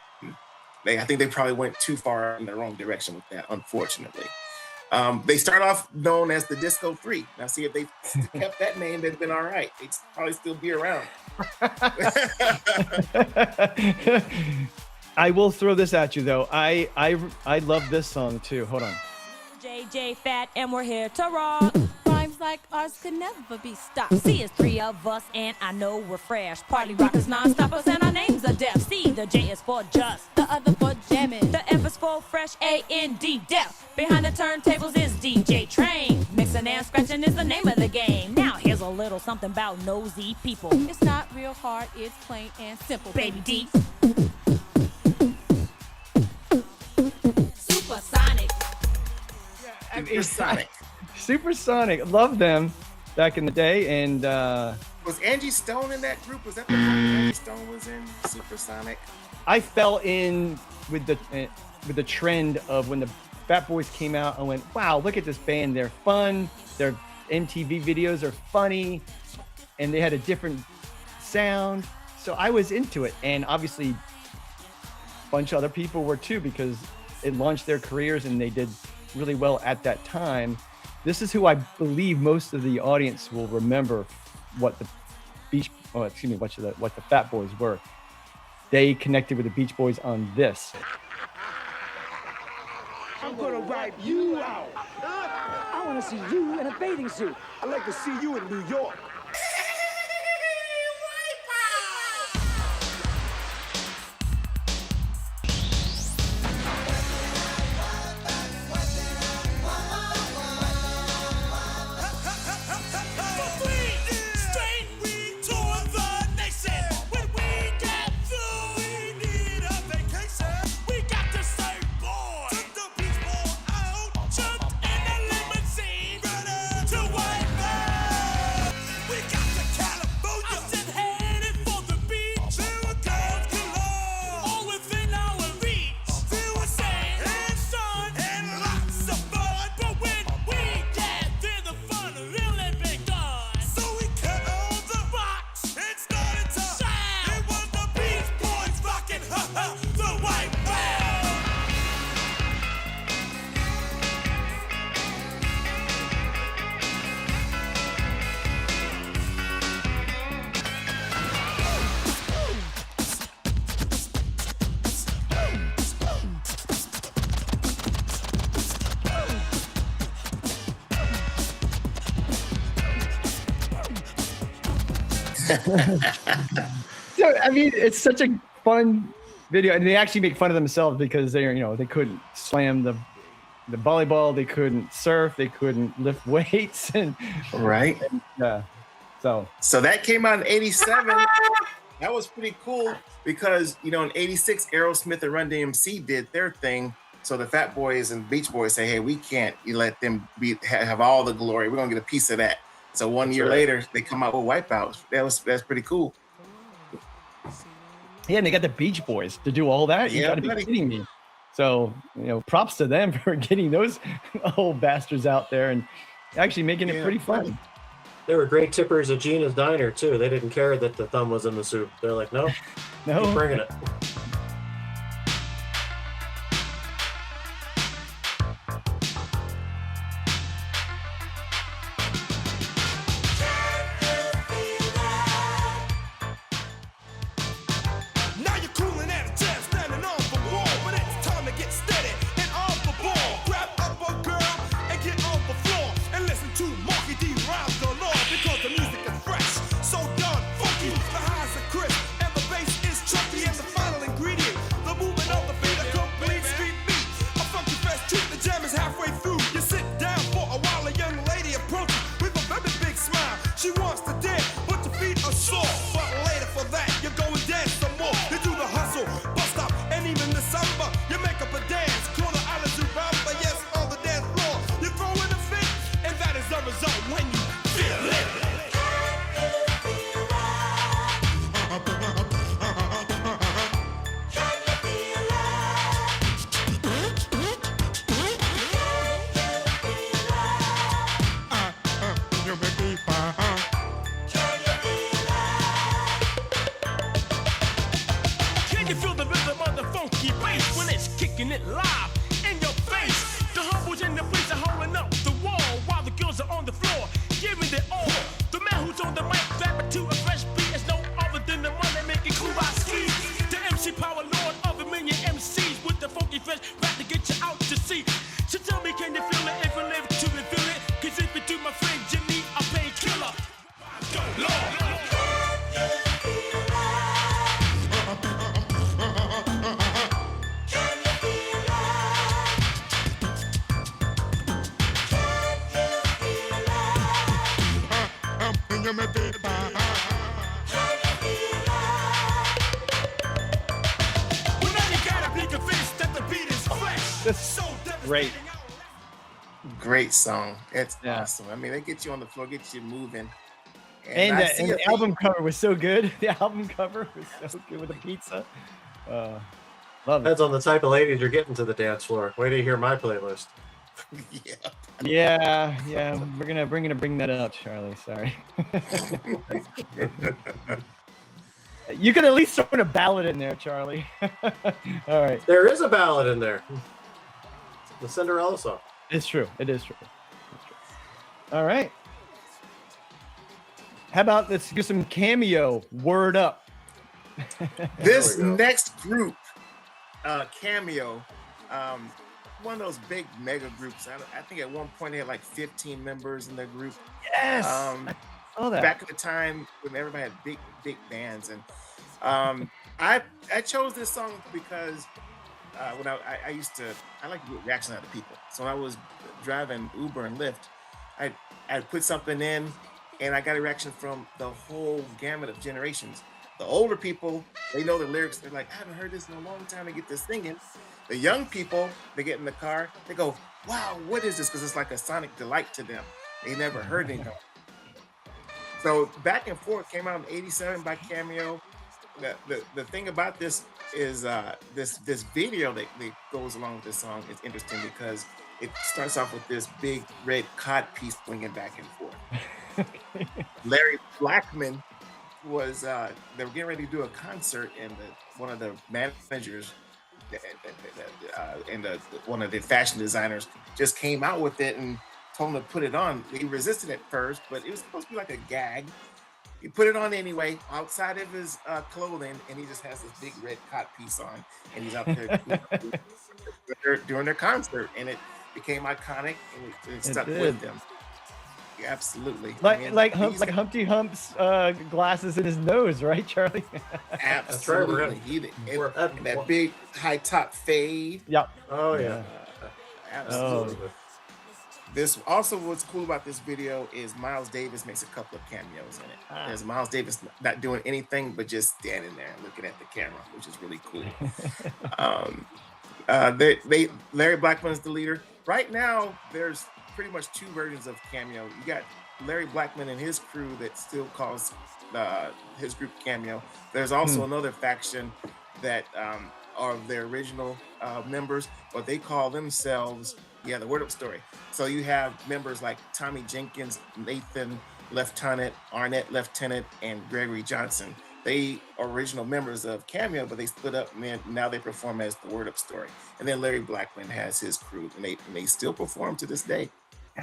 think they probably went too far in the wrong direction with that, unfortunately. They start off known as the Disco 3. Now, see if they kept that name, they'd been all right. They'd probably still be around. I will throw this at you though. I love this song too. Hold on. JJ Fat and we're here to rock. Rhymes like ours could never be stopped. See, it's three of us and I know we're fresh. Party rockers, non-stoppers, and our names are deaf. See, the J is for just, the other for jamming. The F is for fresh, A-N-D, deaf. Behind the turntables is DJ Train. Mixing and scratching is the name of the game. Now here's a little something about nosy people. It's not real hard, it's plain and simple. Baby D. Supersonic. Supersonic. Supersonic. Love them back in the day. And was Angie Stone in that group? Was that the one Angie Stone was in? Supersonic. I fell in with the trend of when the Fat Boys came out. I went, wow, look at this band. They're fun. Their MTV videos are funny, and they had a different sound. So I was into it, and obviously, a bunch of other people were too, because it launched their careers and they did really well at that time. This is who I believe most of the audience will remember what the Fat Boys were. They connected with the Beach Boys on this. I'm gonna wipe you out. I wanna see you in a bathing suit. I'd like to see you in New York. So, I mean, it's such a fun video, and they actually make fun of themselves because they couldn't slam the volleyball, they couldn't surf, they couldn't lift weights, and right. So that came out in '87. That was pretty cool because in '86, Aerosmith and Run DMC did their thing. So the Fat Boys and Beach Boys say, "Hey, we can't let them have all the glory. We're gonna get a piece of that." So one year later, they come out with Wipeout. That's pretty cool. Yeah, and they got the Beach Boys to do all that. You gotta be kidding me. So, props to them for getting those old bastards out there and actually making it pretty fun. They were great tippers at Gina's Diner too. They didn't care that the thumb was in the soup. They're like, no, keep bringing it. The man who's on the mic, grab it to a fresh beat. It's no other Just great. Great song. It's awesome. I mean, they get you on the floor, get you moving. And the album cover was so good. The album cover was so good with the pizza. Love it. Depends on the type of ladies you're getting to the dance floor. Wait till you hear my playlist. Yeah. We're gonna bring that up, Charlie. Sorry. You could at least throw in a ballad in there, Charlie. All right. There is a ballad in there. The Cinderella song. It's true. It is true. It's true. All right. How about let's do some Cameo? Word up. This next group, Cameo, one of those big mega groups. I think at one point they had like 15 members in their group. Yes. I saw that. Back at the time when everybody had big bands, and I chose this song because when I like to get reaction out of people. So when I was driving Uber and Lyft, I put something in, and I got a reaction from the whole gamut of generations. The older people, they know the lyrics. They're like, I haven't heard this in a long time to get this singing. The young people, they get in the car, they go, wow, what is this? Because it's like a sonic delight to them. They never heard anything. So Back and Forth came out in '87 by Cameo. The thing about this is this video that goes along with this song is interesting because it starts off with this big red codpiece swinging back and forth. Larry Blackman was they were getting ready to do a concert, and one of the managers and one of the fashion designers just came out with it and told him to put it on. He resisted at first, but it was supposed to be like a gag. He put it on anyway, outside of his clothing, and he just has this big red codpiece on, and he's out there during their concert, and it became iconic, and it stuck with them. Yeah, absolutely. Like Humpty Hump's glasses in his nose, right, Charlie? Absolutely. That big high top fade. Yep. Oh yeah. Absolutely. This also, what's cool about this video is Miles Davis makes a couple of cameos in it. There's Miles Davis not doing anything but just standing there and looking at the camera, which is really cool. Larry Blackman is the leader. Right now, there's pretty much two versions of Cameo. You got Larry Blackman and his crew that still calls his group Cameo. There's also another faction that are their original members, but they call themselves the Word Up Story. So you have members like Tommy Jenkins, Nathan Lieutenant, Arnett Lieutenant, and Gregory Johnson. They are original members of Cameo, but they split up, and now they perform as the Word Up Story. And then Larry Blackman has his crew, and they still perform to this day.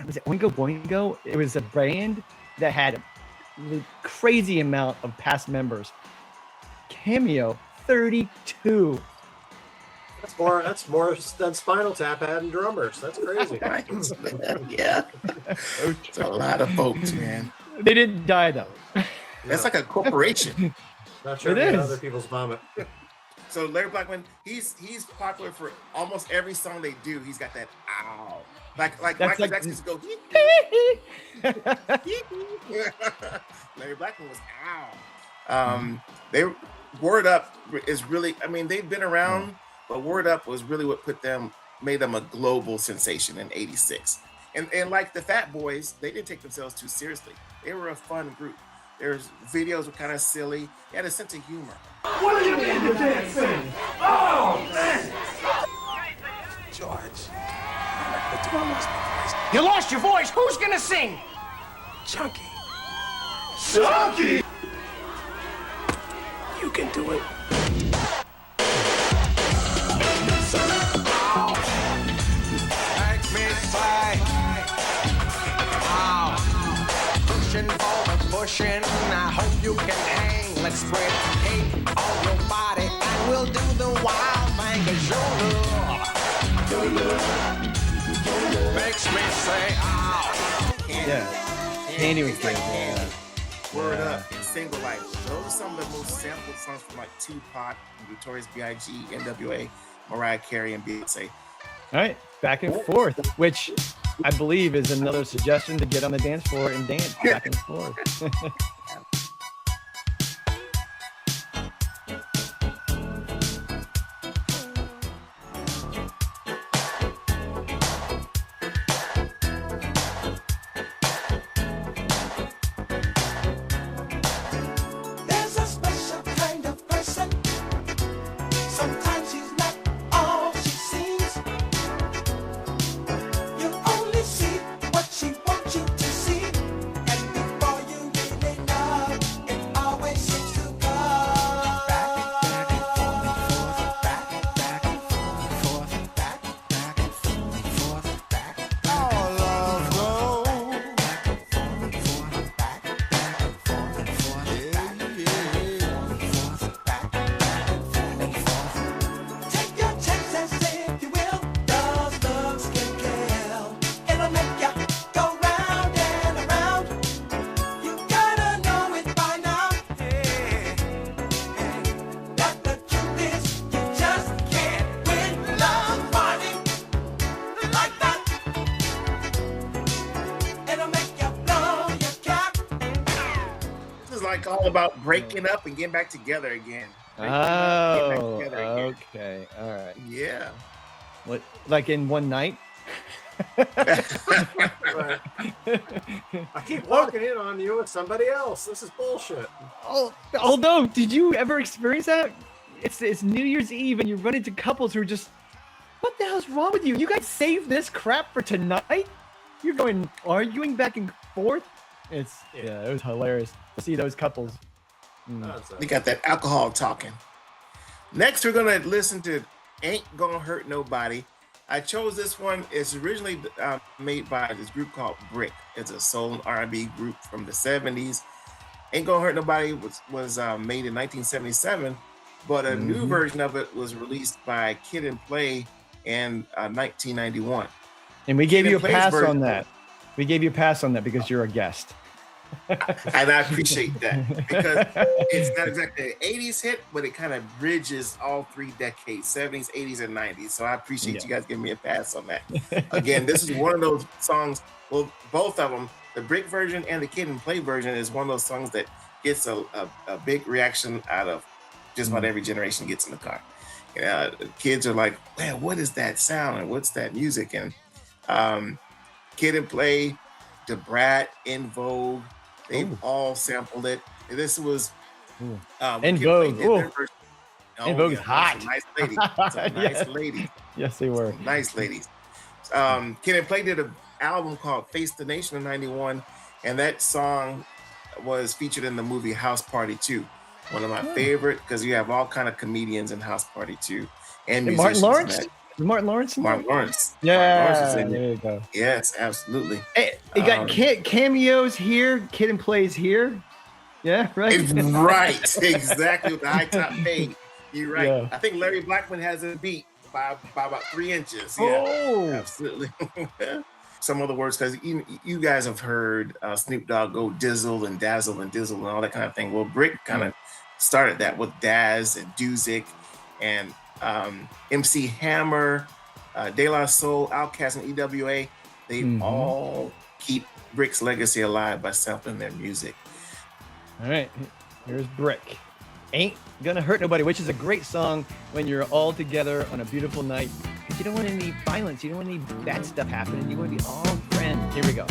Was it Oingo Boingo? It was a band that had a crazy amount of past members. Cameo, 32. That's more than Spinal Tap had in drummers. That's crazy. Yeah. It's a lot of folks, man. They didn't die though. That's like a corporation. Not sure about other people's vomit. So Larry Blackman, he's popular for almost every song they do. He's got that ow. Like Michael Jackson used to go Larry Blackman was ow. They Word Up is really, I mean, they've been around, but Word Up was really what made them a global sensation in '86. And like the Fat Boys, they didn't take themselves too seriously. They were a fun group. Their videos were kind of silly. They had a sense of humor. What do you mean you can't sing? Oh, man! George, you lost your voice. Who's gonna sing? Chunky. Chunky! You can do it. Make me say, pushing forward, pushing. I hope you can hang. Let's spread cake on your body, and we'll do the wild thing. 'Cause your love makes me say, Yeah. Candy was great. Yeah. Word Up and Single Life. Those are some of the most sampled songs from like Tupac, Notorious B.I.G., N.W.A., Mariah Carey, and Beyonce. All right, Back and Forth, which I believe is another suggestion to get on the dance floor and dance back and forth. like all about breaking up and getting back together again. Oh, okay. All right. Yeah. What, like in one night? I keep walking in on you with somebody else. This is bullshit. Oh, although, did you ever experience that? It's New Year's Eve and you run into couples who are just, what the hell's wrong with you? You guys saved this crap for tonight? You're going arguing back and forth? It was hilarious to see those couples. They got that alcohol talking. Next, we're gonna listen to "Ain't Gonna Hurt Nobody." I chose this one. It's originally made by this group called Brick. It's a soul and R&B group from the 70s. "Ain't Gonna Hurt Nobody" was made in 1977, but a new version of it was released by Kid and Play in 1991. And we gave you a pass on that. We gave you a pass on that because you're a guest. And I appreciate that because it's not exactly an 80s hit, but it kind of bridges all three decades, 70s, 80s, and 90s. So I appreciate you guys giving me a pass on that. Again, this is one of those songs, well, both of them, the Brick version and the Kid and Play version, is one of those songs that gets a big reaction out of just about every generation gets in the car. Kids are like, man, what is that sound and what's that music? And Kid and Play, Da Brat, In Vogue, they've all sampled it. And this was In Vogue. In Vogue is hot. Nice ladies. Nice ladies. Yes, they were. Nice ladies. Kid and Play did an album called Face the Nation in 91, and that song was featured in the movie House Party 2. One of my favorite, because you have all kind of comedians in House Party 2 and musicians. Martin Lawrence? Martin Lawrence? Martin Lawrence. Yeah, Martin Lawrence is in there you go. Yes, absolutely. Hey, you got cameos here, Kid and Play's here. Yeah, right? Right, exactly, with the high top fade. You're right. Yeah. I think Larry Blackman has a beat by about 3 inches. Yeah, absolutely. Some other words, because you guys have heard Snoop Dogg go dizzle and dazzle and dizzle and all that kind of thing. Well, Brick kind of started that with Daz and Duzik and MC Hammer, De La Soul, Outkast, and EWA. They all keep Brick's legacy alive by sampling their music. All right, here's Brick. Ain't Gonna Hurt Nobody, which is a great song when you're all together on a beautiful night. Because you don't want any violence, you don't want any bad stuff happening. You want to be all friends. Here we go.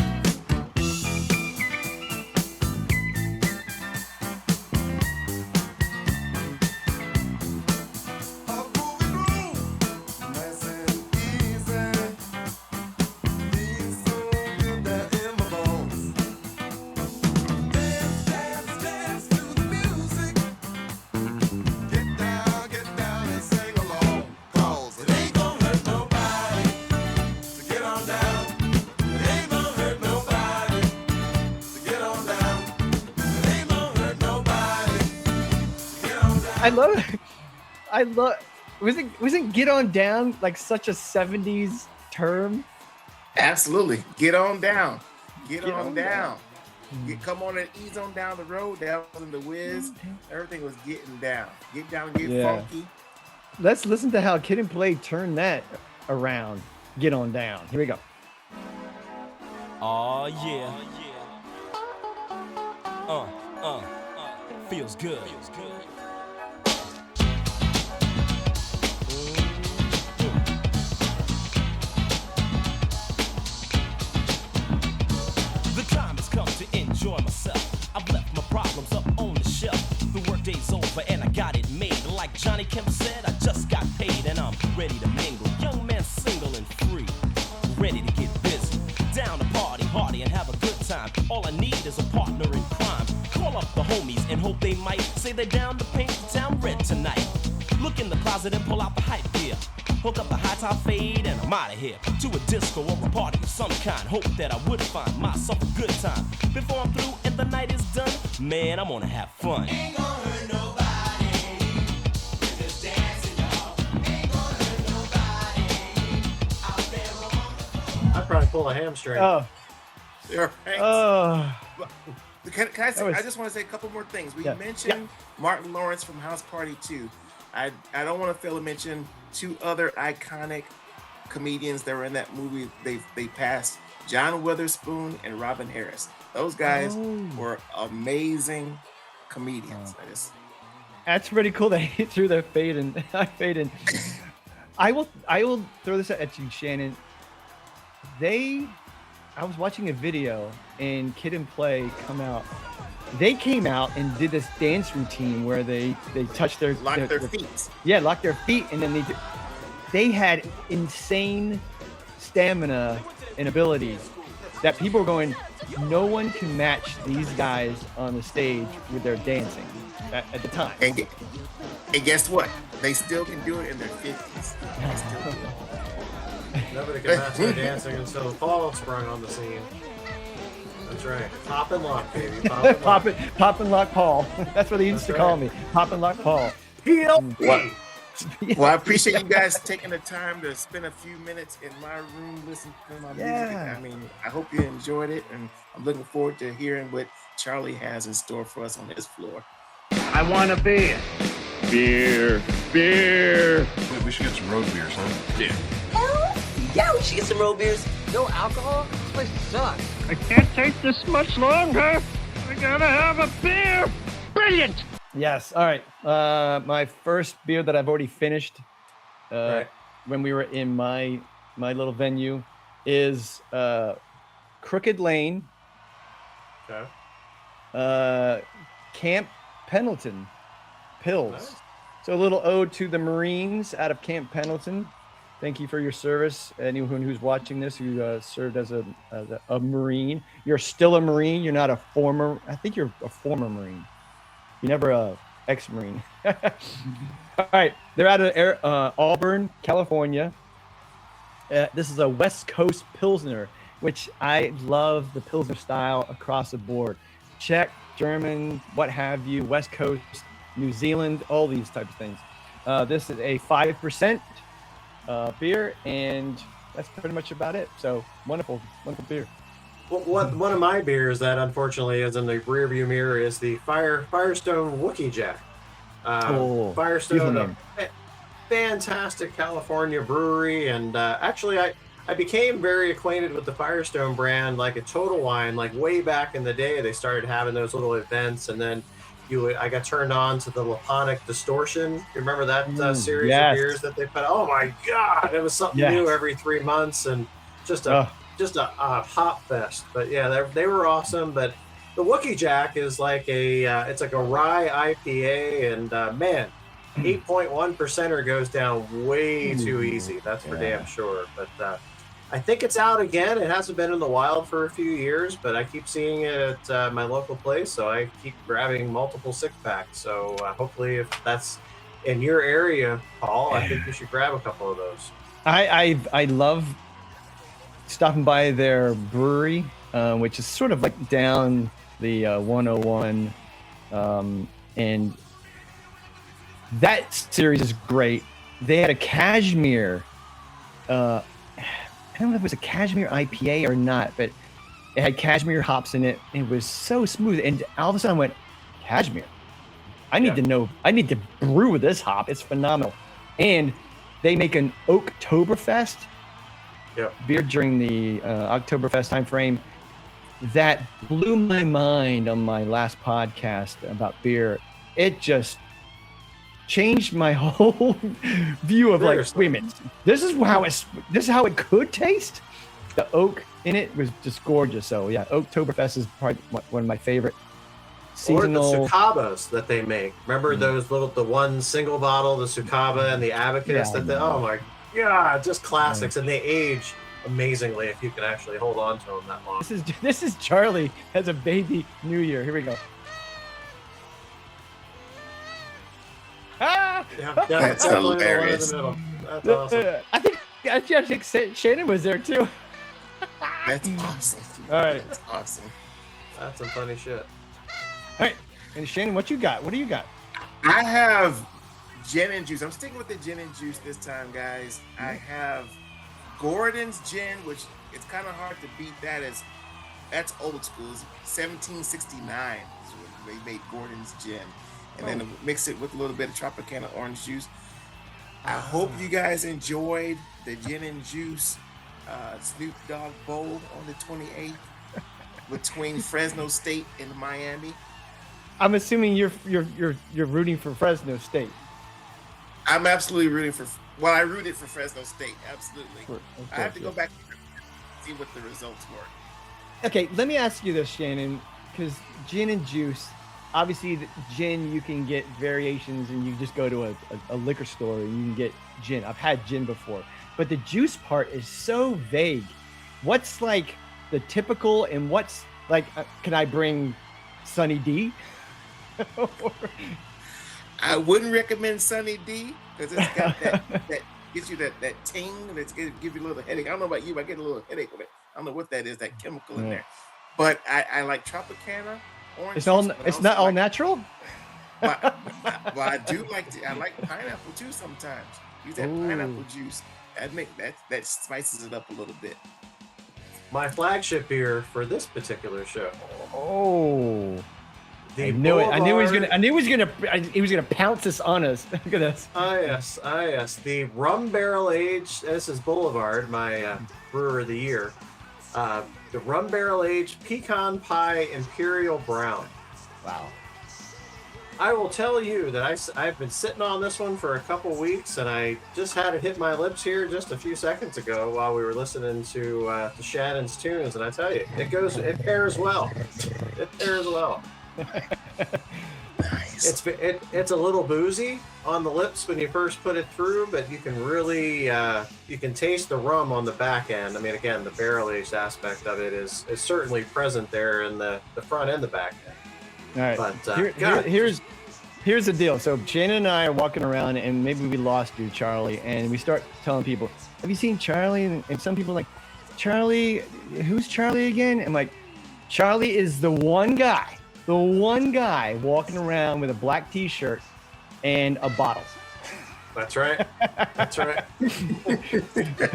I love wasn't get on down like such a 70s term? Absolutely. Get on down. Get on down. Come on and ease on down the road. That was in the Wiz. Everything was getting down. Get down, get funky. Let's listen to how Kid and Play turned that around. Get on down. Here we go. Oh yeah. Feels good. The time has come to enjoy myself. I've left my problems up on the shelf. The workday's over and I got it made. Like Johnny Kemp said, I just got paid and I'm ready to mingle. Young man, single and free, ready to get busy. Down to party, hardy and have a good time. All I need is a partner in crime. Call up the homies and hope they might say they're down to paint the town red tonight. Look in the closet and pull out the hype gear. Hook up the high top fade and I'm out of here. To a disco or a party of some kind. Hope that I would find myself a good time. Before I'm through and the night is done, man, I'm gonna have fun. Ain't gonna hurt nobody. We're just dancing, y'all. Ain't gonna hurt nobody. Out there on the floor. I'd probably pull a hamstring. Can I say, I just want to say a couple more things. We mentioned Martin Lawrence from House Party 2. I don't want to fail to mention two other iconic comedians that were in that movie. They passed, John Witherspoon and Robin Harris. Those guys were amazing comedians. I just That's pretty cool that he threw the fade in. I fade in. I will throw this at you, Shannon. I was watching a video and Kid and Play come out. They came out and did this dance routine where they touched their feet. Yeah, locked their feet, and then they had insane stamina and abilities that people were going, no one can match these guys on the stage with their dancing at the time. And guess what? They still can do it in their 50s. Nobody can match their dancing until Paul sprung on the scene. That's right. Pop and lock, baby. Pop and lock Paul. That's what they used to call me. Pop and lock Paul. Well, I appreciate you guys taking the time to spend a few minutes in my room listening to my music. I mean, I hope you enjoyed it, and I'm looking forward to hearing what Charlie has in store for us on his floor. I want a beer. Beer. We should get some road beers, huh? Yeah. Yeah, we should get some road beers. No alcohol? This place sucks. I can't take this much longer. I gotta have a beer. Brilliant. Yes. All right. My first beer that I've already finished when we were in my little venue is Crooked Lane. Okay. Camp Pendleton Pills. Nice. So a little ode to the Marines out of Camp Pendleton. Thank you for your service. Anyone who's watching this who served as a Marine. You're still a Marine. You're not a former. I think you're a former Marine. You're never a ex-Marine. All right. They're out of Auburn, California. This is a West Coast Pilsner, which I love the Pilsner style across the board. Czech, German, what have you, West Coast, New Zealand, all these types of things. This is a 5% beer, and that's pretty much about it. So wonderful beer. Well, one of my beers that unfortunately is in the rearview mirror is the Firestone Wookie Jack. Firestone, a fantastic California brewery, and actually I became very acquainted with the Firestone brand like a Total Wine, like way back in the day. They started having those little events, and then I got turned on to the Laponic Distortion. You remember that series of beers that they put? Oh my God, it was something new every 3 months, and just a hop fest. But yeah, they were awesome. But the Wookie Jack is like it's like a rye IPA, and man, 8.1%er goes down way too easy. That's for damn sure. But I think it's out again. It hasn't been in the wild for a few years, but I keep seeing it at my local place, so I keep grabbing multiple 6-packs. So hopefully, if that's in your area, Paul, I think you should grab a couple of those. I love stopping by their brewery, which is sort of like down the 101, and that series is great. They had a cashmere. I don't know if it was a cashmere IPA or not, but it had cashmere hops in it. It was so smooth, and all of a sudden I went, cashmere. I need to know. I need to brew with this hop. It's phenomenal. And they make an Oktoberfest beer during the Oktoberfest time frame that blew my mind on my last podcast about beer. It just changed my whole view of like, wait a minute, this is how it could taste. The oak in it was just gorgeous. So yeah, Oktoberfest is probably one of my favorite seasonal. Or the Sukabas that they make. Remember those the one single bottle, the Sukaba and the Abacus oh my God, just classics, and they age amazingly if you can actually hold on to them that long. This is Charlie as a baby New Year. Here we go. That's hilarious. That's awesome. I think Shannon was there too. That's awesome. All right. That's awesome. That's some funny shit. All right. And Shannon, what you got? What do you got? I have gin and juice. I'm sticking with the gin and juice this time, guys. I have Gordon's gin, which it's kind of hard to beat that that's old school. It's 1769 is when they made Gordon's gin. And then mix it with a little bit of Tropicana orange juice. I hope you guys enjoyed the gin and juice Snoop Dogg Bowl on the 28th between Fresno State and Miami. I'm assuming you're rooting for Fresno State. I'm absolutely rooting for. Well, I rooted for Fresno State. Absolutely. I have to go back and see what the results were. Okay, let me ask you this, Shannon, because gin and juice. Obviously, the gin you can get variations, and you just go to a liquor store and you can get gin. I've had gin before, but the juice part is so vague. What's like the typical, and what's like? Can I bring Sunny D? I wouldn't recommend Sunny D because it's got that gives you that ting that's gonna give you a little headache. I don't know about you, but I get a little headache with it. I don't know what that is, that chemical in there. But I like Tropicana. Orange It's not all natural. Well, I do I like pineapple too sometimes. Use that pineapple juice. That spices it up a little bit. My flagship beer for this particular show. Oh, I knew it. I knew he was gonna pounce this on us. Look at this. Yes. The rum barrel aged. This is Boulevard, my brewer of the year. The rum barrel aged pecan pie imperial brown. Wow. I will tell you that I've been sitting on this one for a couple weeks, and I just had it hit my lips here just a few seconds ago while we were listening to Shannon's tunes, and I tell you, it pairs well. It pairs well. Nice. It's a little boozy on the lips when you first put it through, but you can really you can taste the rum on the back end. I mean, again, the barrel aged aspect of it is certainly present there in the front and the back end. All right. But here's the deal. So Shannon and I are walking around, and maybe we lost you, Charlie, and we start telling people, "Have you seen Charlie?" And some people are like, "Charlie, who's Charlie again?" I'm like, "Charlie is the one guy walking around with a black T-shirt and a bottle." That's right. That's right.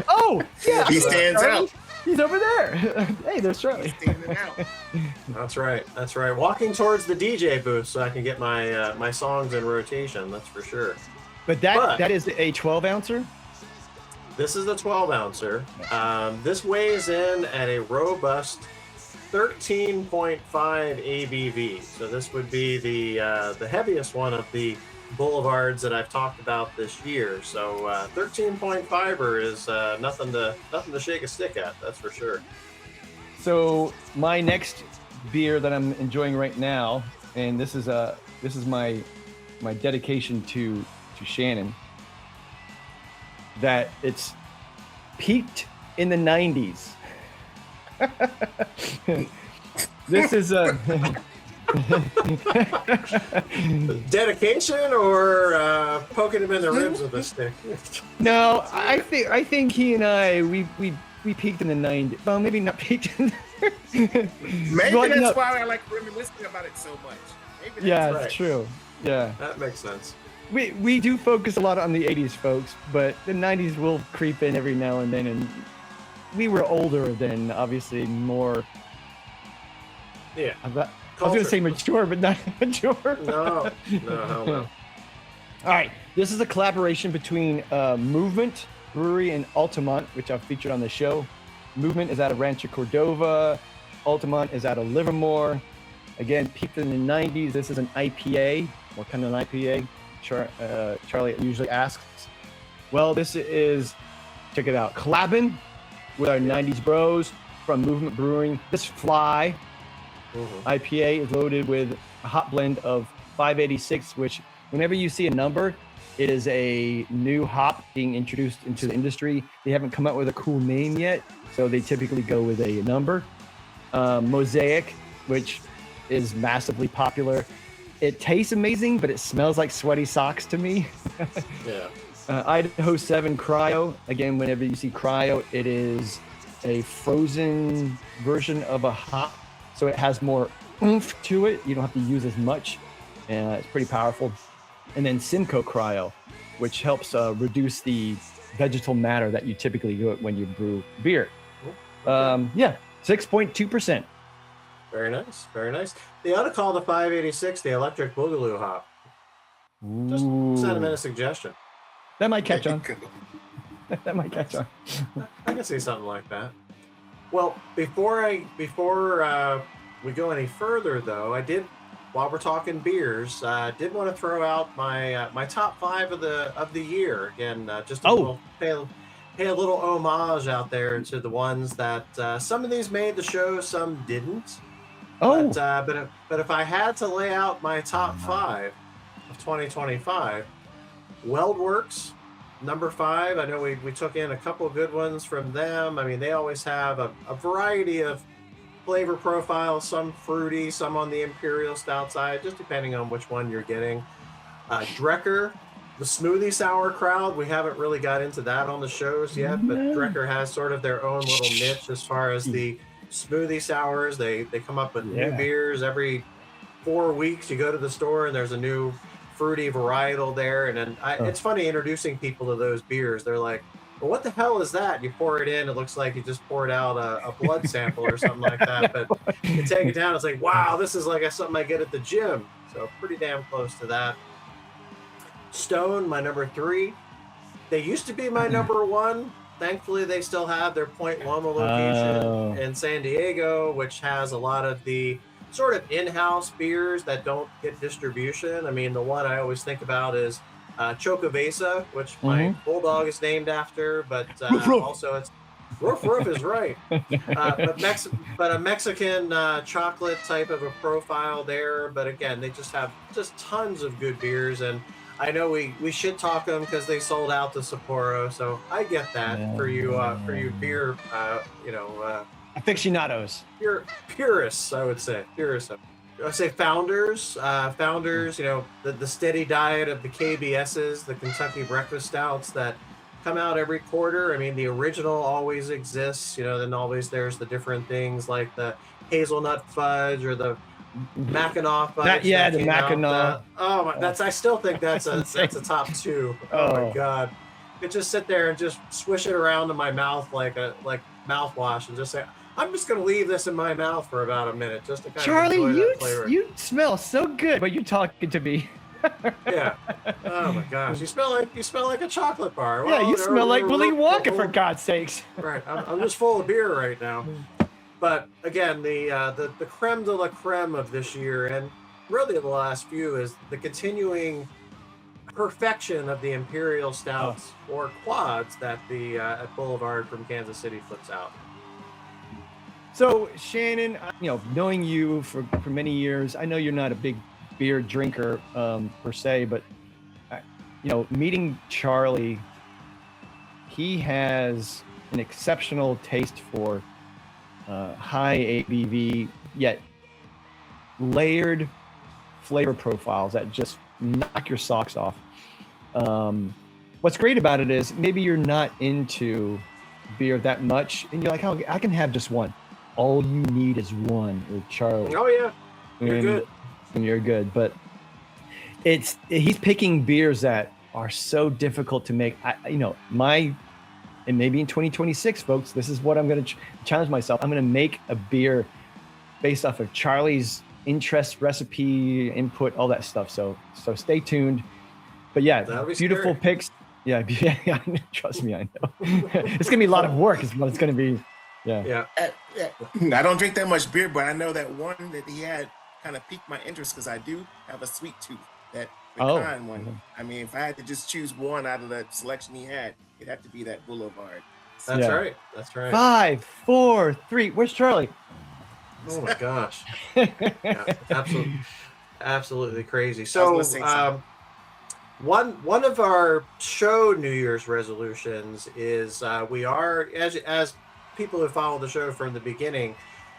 Oh, yeah. He stands out. He's over there. Hey, there's Charlie. Standing out. That's right. That's right. Walking towards the DJ booth so I can get my my songs in rotation. That's for sure. But that is a 12-ouncer. This is the 12-ouncer. This weighs in at a robust 13.5 ABV. So this would be the heaviest one of the boulevards that I've talked about this year. So 13.5er is nothing to shake a stick at. That's for sure. So my next beer that I'm enjoying right now, and this is my dedication to Shannon, that it's peaked in the 90s. This is a dedication or poking him in the ribs with a stick. No, I think he and I we peaked in the 90s. Well, maybe not peaked. Maybe that's why I like reminiscing about it so much. Maybe that's right. It's true. Yeah, that makes sense. We do focus a lot on the 80s, folks, but the 90s will creep in every now and then, and we were older then, obviously more. Yeah. I was going to say mature, but not mature. No, hell no. All right. This is a collaboration between Movement Brewery and Altamont, which I've featured on the show. Movement is out of Rancho Cordova. Altamont is out of Livermore. Again, peaked in the 90s. This is an IPA. What kind of an IPA? Charlie usually asks. Well, this is, check it out, collabing with our 90s bros from Movement Brewing. This Fly IPA is loaded with a hot blend of 586, which whenever you see a number, it is a new hop being introduced into the industry. They haven't come up with a cool name yet, so they typically go with a number. Mosaic, which is massively popular. It tastes amazing, but it smells like sweaty socks to me. Yeah. Idaho 7 Cryo. Again, whenever you see Cryo, it is a frozen version of a hop. So it has more oomph to it. You don't have to use as much. It's pretty powerful. And then Simcoe Cryo, which helps reduce the vegetal matter that you typically get when you brew beer. 6.2%. Very nice, very nice. They ought to call the 586 the electric boogaloo hop. Just send them in a suggestion. That might catch on. That might catch on. I can see something like that. Well, before we go any further, though, I did while we're talking beers, did want to throw out my top 5 of the year again. Just a little pay a little homage out there to the ones that some of these made the show, some didn't. But if I had to lay out my top 5 of 2025, Weldworks, number 5. I know we took in a couple of good ones from them. I mean, they always have a variety of flavor profiles, some fruity, some on the imperial stout side, just depending on which one you're getting. Drecker, the smoothie sour crowd, we haven't really got into that on the shows yet, but Drecker has sort of their own little niche as far as the smoothie sours. They come up with new beers every 4 weeks. You go to the store and there's a new fruity varietal there, and then it's funny introducing people to those beers. They're like, well, what the hell is that? You pour it in, it looks like you just poured out a blood sample or something like that. But you take it down, it's like, wow, this is like something I get at the gym. So pretty damn close to that. Stone, my number 3. They used to be my number 1. Thankfully, they still have their Point Loma location in San Diego, which has a lot of the sort of in-house beers that don't get distribution. I mean, the one I always think about is Chocovesa, which my bulldog is named after, but also it's Roof is right. But a Mexican chocolate type of a profile there. But again, they just have tons of good beers, and I know we should talk them because they sold out to Sapporo, so I get that for you beer aficionados, purists, I would say purists. I say founders, the steady diet of the KBSs, the Kentucky Breakfast Stouts that come out every quarter. I mean, the original always exists, then always there's the different things like the hazelnut fudge or the Mackinac fudge. The Mackinac. I still think that's a top 2. Oh my God. I could just sit there and just swish it around in my mouth like mouthwash and just say, I'm just going to leave this in my mouth for about a minute just to kind Charlie, of enjoy that flavor. You smell so good, but you're talking to me. Yeah. Oh my gosh, you smell like a chocolate bar. Well, you smell like Willy Wonka, for God's sakes. Right. I'm just full of beer right now. But again, the creme de la creme of this year, and really the last few, is the continuing perfection of the imperial stouts or quads that the at Boulevard from Kansas City puts out. So Shannon, knowing you for many years, I know you're not a big beer drinker per se, but meeting Charlie, he has an exceptional taste for high ABV yet layered flavor profiles that just knock your socks off. What's great about it is maybe you're not into beer that much, and you're like, oh, I can have just one. All you need is one with Charlie. Oh yeah, you're good. And you're good, but he's picking beers that are so difficult to make. And maybe in 2026, folks, this is what I'm going to challenge myself. I'm going to make a beer based off of Charlie's interest, recipe, input, all that stuff. So stay tuned. But yeah, beautiful picks. Yeah, trust me, I know. It's going to be a lot of work is what it's going to be. Yeah. I don't drink that much beer, but I know that one that he had kind of piqued my interest because I do have a sweet tooth. That pecan one. I mean, if I had to just choose one out of the selection he had, it'd have to be that Boulevard. That's right. That's right. 5, 4, 3. Where's Charlie? Oh my gosh. Yeah, absolutely crazy. So one of our show New Year's resolutions is we are, as people who follow the show from the beginning,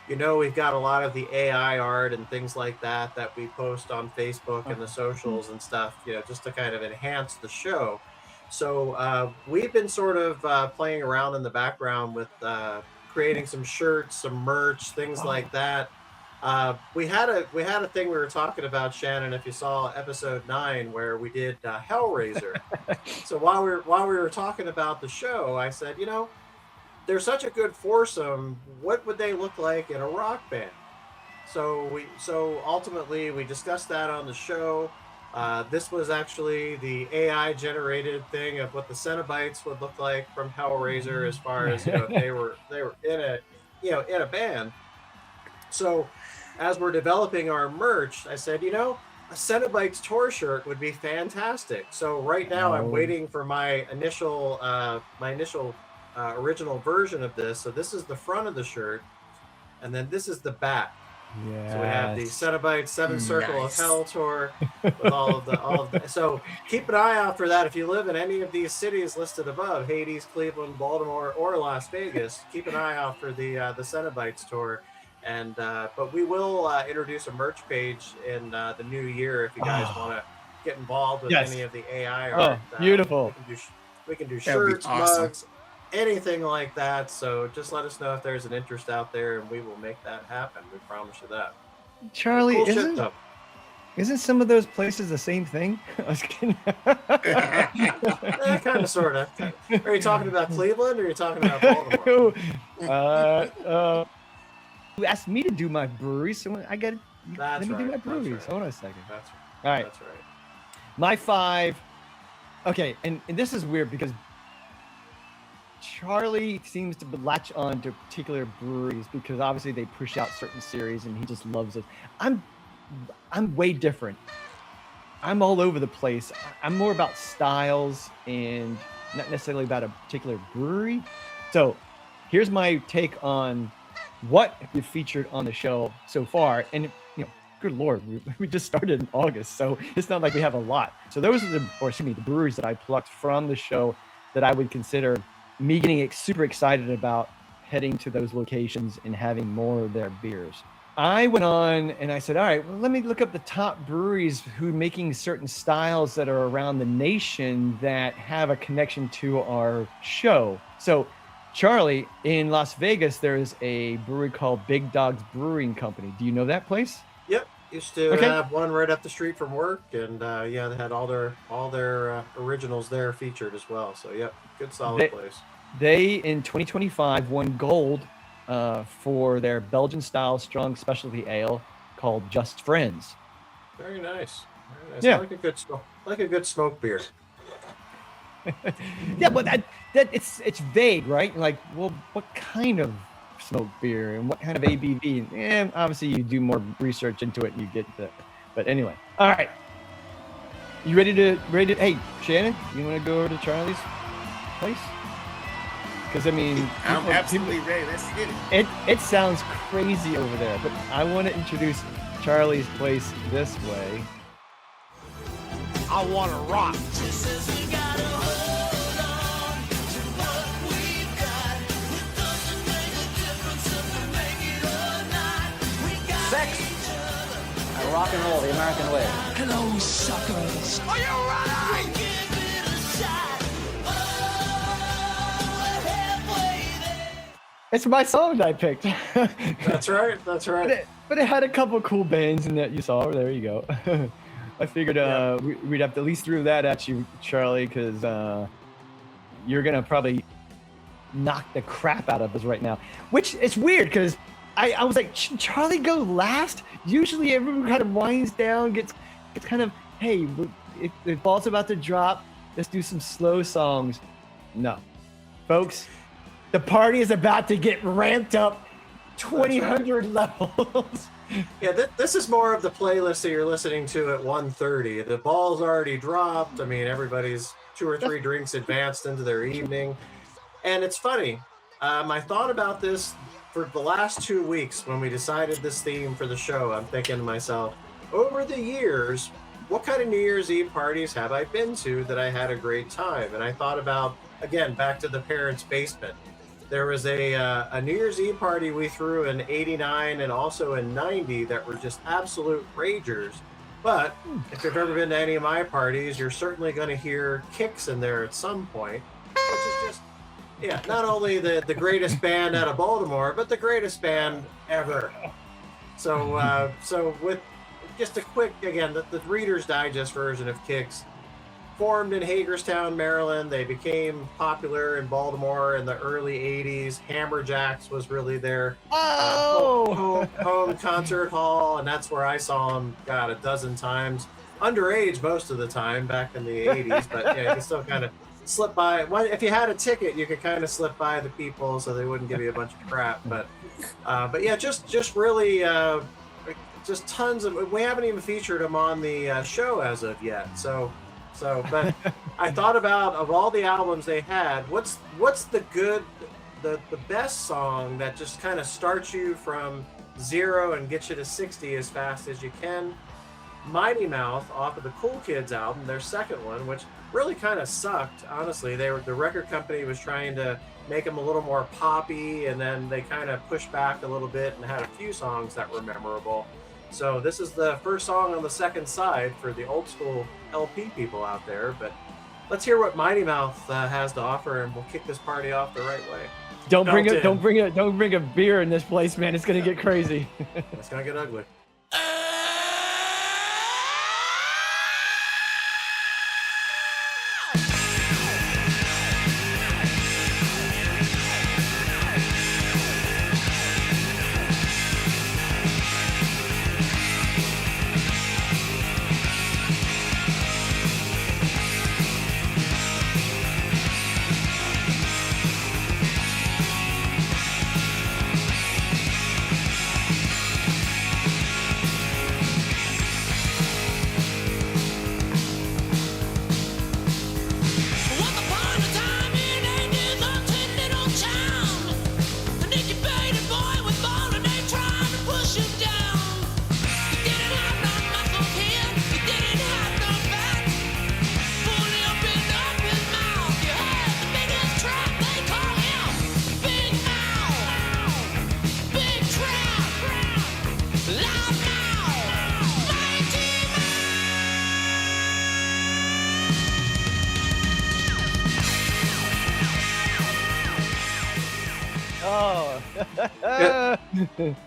we've got a lot of the AI art and things like that we post on Facebook and the socials and stuff, just to kind of enhance the show. So we've been sort of playing around in the background with creating some shirts, some merch, things like that. We had a thing we were talking about, Shannon, if you saw episode 9 where we did Hellraiser. So while we were talking about the show, I said, they're such a good foursome. What would they look like in a rock band? So ultimately we discussed that on the show. This was actually the AI generated thing of what the Cenobites would look like from Hellraiser, as far as if they were in a band. So as we're developing our merch, I said, a Cenobites tour shirt would be fantastic. So right now I'm waiting for my initial original version of this. So this is the front of the shirt, and then this is the back. Yeah. So we have the Cenobites 7 Circle of Hell tour with all of the. So keep an eye out for that. If you live in any of these cities listed above, Hades, Cleveland, Baltimore, or Las Vegas, keep an eye out for the Cenobites tour. And but we will introduce a merch page in the new year if you guys want to get involved with any of the AI art. Beautiful. We can do shirts, mugs, anything like that. So just let us know if there's an interest out there, and we will make that happen. We promise you that. Charlie, Cool isn't some of those places the same thing? I was kidding. Kind of, sort of. Are you talking about Cleveland, or are you talking about Baltimore? You asked me to do my breweries, so I got to let me do my breweries. Right. Hold on a second. That's right. All right. That's right. My 5. Okay, and this is weird because Charlie seems to latch on to particular breweries because obviously they push out certain series and he just loves it. I'm way different. I'm all over the place. I'm more about styles and not necessarily about a particular brewery. So here's my take on what you featured on the show so far. And good Lord, we just started in August, so it's not like we have a lot. So those are the breweries that I plucked from the show that I would consider me getting super excited about heading to those locations and having more of their beers. I went on and I said, all right, well, let me look up the top breweries who are making certain styles that are around the nation that have a connection to our show. So Charlie, in Las Vegas, there's a brewery called Big Dog's Brewing Company. Do you know that place? Yep, used to have one right up the street from work, and they had all their originals there featured as well. So yep, good solid place. They in 2025 won gold for their Belgian-style strong specialty ale called Just Friends. Very nice. Very nice. Yeah, I like a good smoke beer. Yeah, but that it's vague, right? Like, well, what kind of smoke beer and what kind of ABV? And obviously, you do more research into it, and you get the. But anyway, all right. You ready to? Hey, Shannon, you want to go over to Charlie's place? Because I mean, I'm absolutely ready. Let's get it. It sounds crazy over there, but I want to introduce Charlie's place this way. I want to rock. Sex and rock and roll the American way. Hello, suckers. Are you ready? It's my song that I picked. That's right. That's right. But it had a couple of cool bands in that you saw. There you go. I figured we'd have to at least throw that at you, Charlie, because you're going to probably knock the crap out of us right now. Which is weird because I was like, should Charlie go last? Usually everyone kind of winds down, gets kind of, hey, if the ball's about to drop, let's do some slow songs. No. Folks, the party is about to get ramped up 2,000 levels. Yeah, this is more of the playlist that you're listening to at 1:30. The ball's already dropped. I mean, everybody's 2 or 3 drinks advanced into their evening. And it's funny. I thought about this for the last 2 weeks when we decided this theme for the show. I'm thinking to myself, over the years, what kind of New Year's Eve parties have I been to that I had a great time? And I thought about, again, back to the parents' basement. There was a New Year's Eve party we threw in 89 and also in 90 that were just absolute ragers. But if you've ever been to any of my parties, you're certainly going to hear kicks in there at some point, which is just, not only the greatest band out of Baltimore, but the greatest band ever. So with just a quick, again, the Reader's Digest version of Kicks, formed in Hagerstown, Maryland. They became popular in Baltimore in the early 80s. Hammerjacks was really their home concert hall, and that's where I saw them, God, a dozen times. Underage most of the time back in the 80s, but you can still kind of slip by. If you had a ticket, you could kind of slip by the people so they wouldn't give you a bunch of crap. But yeah, just really just tons of. We haven't even featured him on the show as of yet. But I thought about, of all the albums they had, what's the best song that just kind of starts you from 0 and gets you to 60 as fast as you can. Mighty Mouth off of the Cool Kids album, their second one, which really kind of sucked, honestly. The record company was trying to make them a little more poppy, and then they kind of pushed back a little bit and had a few songs that were memorable. So this is the first song on the second side for the old school LP people out there. But let's hear what Mighty Mouth has to offer, and we'll kick this party off the right way. Don't bring a beer in this place, man. It's gonna get crazy. It's gonna get ugly.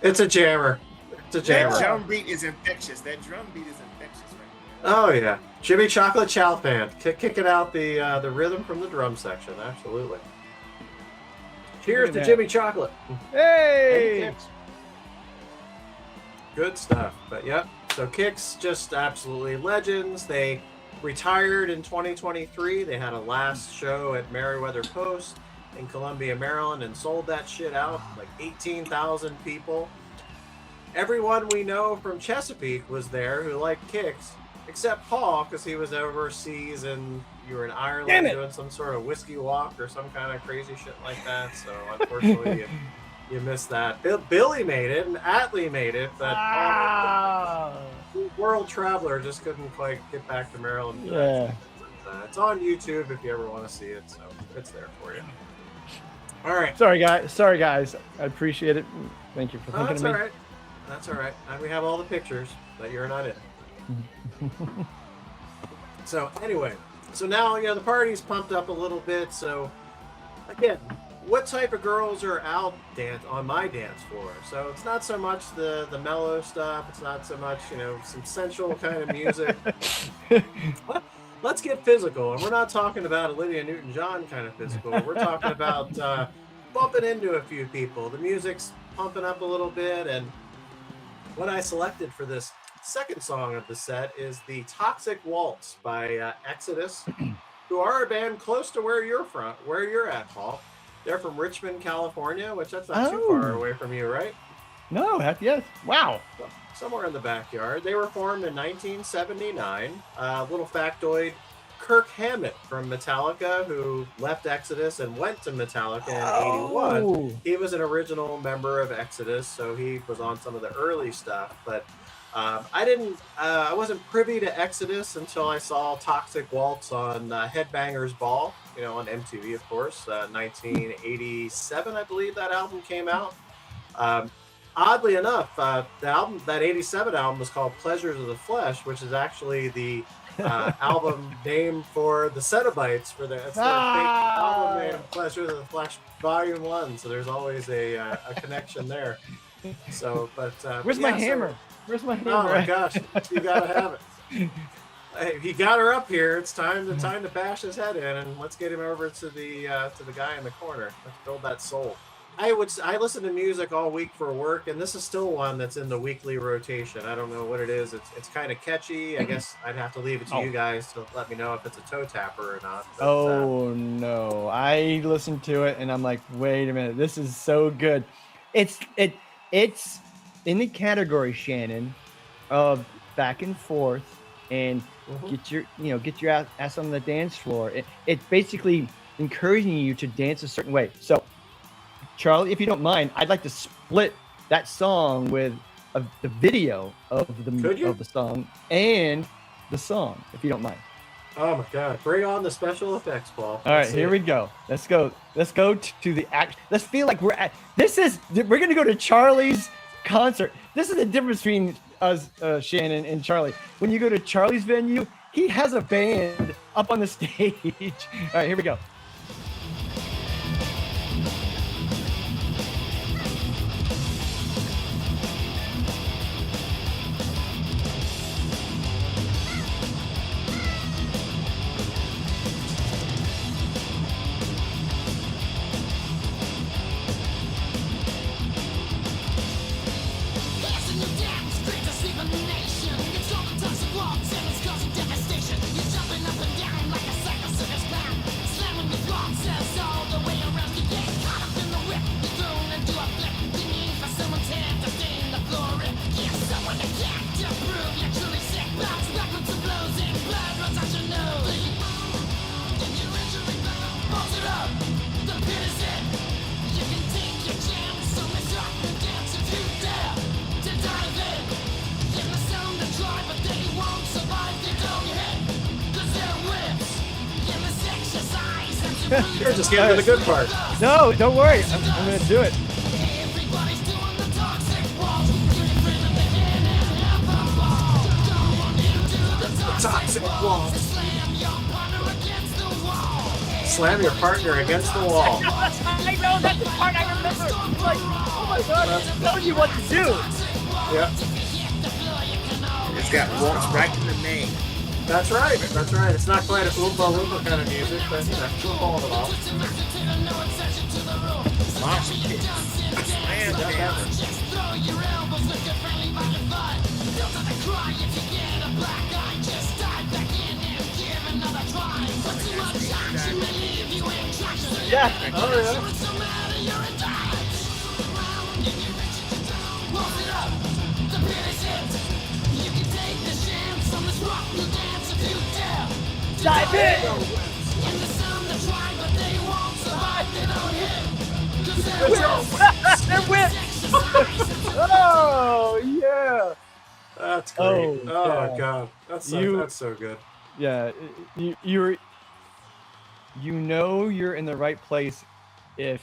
It's a jammer. It's a jammer. That drum beat is infectious. Right Oh yeah, Jimmy Chocolate Chalfant, kicking out the rhythm from the drum section. Absolutely. Cheers to Jimmy Chocolate. Hey. Good stuff. But yep. So Kicks, just absolutely legends. They retired in 2023. They had a last show at Meriwether Post in Columbia, Maryland, and sold that shit out, like 18,000 people. Everyone we know from Chesapeake was there who liked Kicks, except Paul, because he was overseas and you were in Ireland doing some sort of whiskey walk or some kind of crazy shit like that. So unfortunately, you missed that. Billy made it and Atlee made it, but World Traveler just couldn't quite get back to Maryland. Yeah. It's on YouTube if you ever want to see it, so it's there for you. All right. Sorry, guys. I appreciate it. Thank you for thinking of me. All right. That's all right. And we have all the pictures that you're not in. So anyway, so now, the party's pumped up a little bit. So again, what type of girls are out on my dance floor? So it's not so much the mellow stuff. It's not so much, some sensual kind of music. Let's get physical. And we're not talking about Olivia Newton-John kind of physical. We're talking about bumping into a few people. The music's pumping up a little bit. And what I selected for this second song of the set is the Toxic Waltz by Exodus, who are a band close to where you're at, Paul. They're from Richmond, California, which that's not too far away from you, right? No, yes. Wow. Somewhere in the backyard. They were formed in 1979. Little factoid, Kirk Hammett from Metallica, who left Exodus and went to Metallica in 81. He was an original member of Exodus, so he was on some of the early stuff. But I wasn't privy to Exodus until I saw Toxic Waltz on Headbangers Ball, on MTV, of course. 1987, I believe that album came out. Oddly enough, that 87 album was called Pleasures of the Flesh, which is actually the album name for the Cenobites. It's their fake album name, Pleasures of the Flesh Volume 1. So there's always a connection there. So, but where's my hammer? Where's my hammer? Oh my gosh, you gotta have it. Hey, he got her up here. It's time to bash his head in, and let's get him over to the guy in the corner. Let's build that soul. I listen to music all week for work, and this is still one that's in the weekly rotation. I don't know what it is. It's kind of catchy. I guess I'd have to leave it to you guys to let me know if it's a toe tapper or not. But, no! I listened to it and I'm like, wait a minute, this is so good. It's in the category, Shannon, of back and forth and get your ass on the dance floor. It's basically encouraging you to dance a certain way. So, Charlie, if you don't mind, I'd like to split that song with the video of the song and the song, if you don't mind. Oh my God! Bring on the special effects, Paul. All right, here we go. Let's go to the act. Let's feel like we're gonna go to Charlie's concert. This is the difference between us, Shannon and Charlie. When you go to Charlie's venue, he has a band up on the stage. All right, here we go. You're just getting to the good part. No, don't worry. I'm going to do it. Toxic wall. Slam your partner against the wall. I know, that's the part I remember. It's like, oh my God, I'm telling you what to do. Yeah. It's got walks right in the name. That's right. That's right. It's not quite a Oompa Loompa kind of music, but pulling it off. Mosh pit. Yeah. Oh yeah. Dive in! They're whipped! Oh, yeah! That's great. Oh, God. That's so good. Yeah, you know you're in the right place if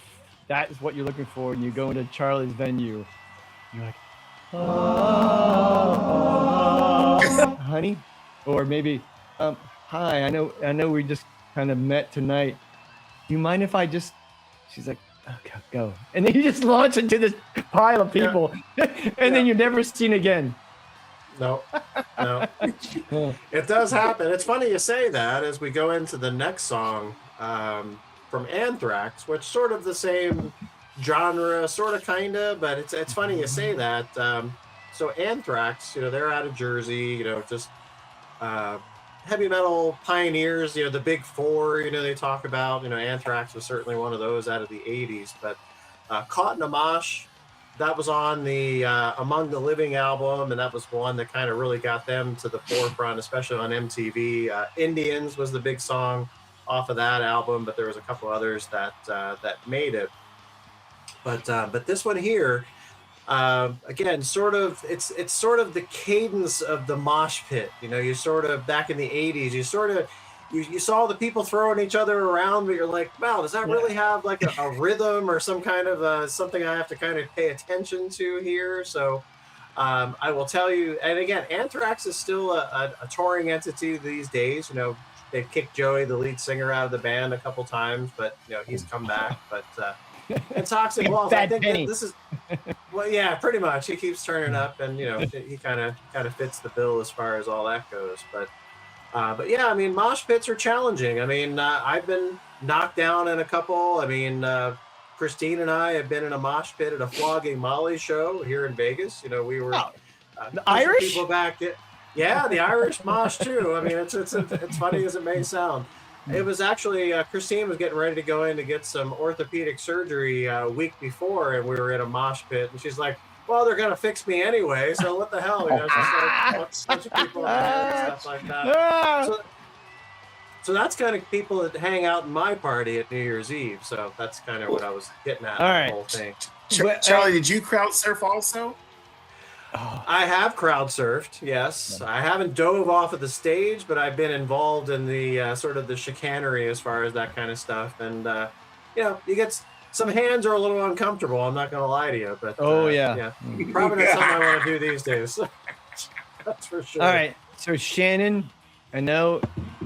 that is what you're looking for and you go into Charlie's venue. You're like, oh, honey? Or maybe, hi, I know we just kind of met tonight. Do you mind if I just, she's like, okay, go. And then you just launch into this pile of people and then you're never seen again. No. It does happen. It's funny you say that as we go into the next song from Anthrax, which sort of the same genre, sort of, kind of, but it's funny you say that. So Anthrax, they're out of Jersey, just heavy metal pioneers, the big four, they talk about, Anthrax was certainly one of those out of the 80s, but Caught in a Mosh, that was on the Among the Living album, and that was one that kind of really got them to the forefront, especially on MTV. Indians was the big song off of that album, but there was a couple others that made it. But this one here, again, sort of, it's sort of the cadence of the mosh pit. You sort of, back in the 80s, you saw the people throwing each other around, but you're like, wow, does that really have like a rhythm or some kind of something I have to kind of pay attention to here? So I will tell you, and again, Anthrax is still a touring entity these days. They've kicked Joey, the lead singer, out of the band a couple times, but he's come back. But and Toxic Walls, I think this is, well, yeah, pretty much. He keeps turning up, and he kind of fits the bill as far as all that goes. But yeah, I mean, mosh pits are challenging. I mean, I've been knocked down in a couple. I mean, Christine and I have been in a mosh pit at a Flogging Molly show here in Vegas. We were the Irish people back. Yeah, the Irish mosh too. I mean, it's funny as it may sound. It was actually Christine was getting ready to go in to get some orthopedic surgery a week before, and we were in a mosh pit, and she's like, well, they're gonna fix me anyway, so what the hell? You know, it's just like a bunch of people in the head and stuff like that. So that's kind of people that hang out in my party at New Year's Eve. So that's kind of what I was getting at. All the right. whole thing. Charlie, did you crowd surf also? I have crowd surfed, yes. I haven't dove off of the stage, but I've been involved in the sort of the chicanery as far as that kind of stuff. And, you know, you get some hands are a little uncomfortable. I'm not going to lie to you. But probably not something I want to do these days. That's for sure. All right. So, Shannon, I know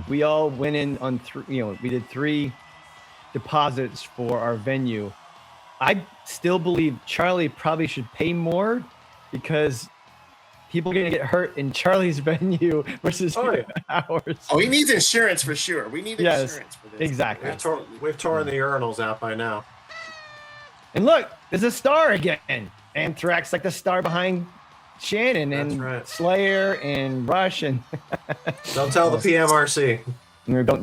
we all went in on we did 3 deposits for our venue. I still believe Charlie probably should pay more because people are going to get hurt in Charlie's venue versus ours. Oh, he needs insurance for sure. We need insurance for this. Exactly. We've torn the urinals out by now. And look, there's a star again. Anthrax, like the star behind Shannon and Slayer and Rush and don't tell the PMRC.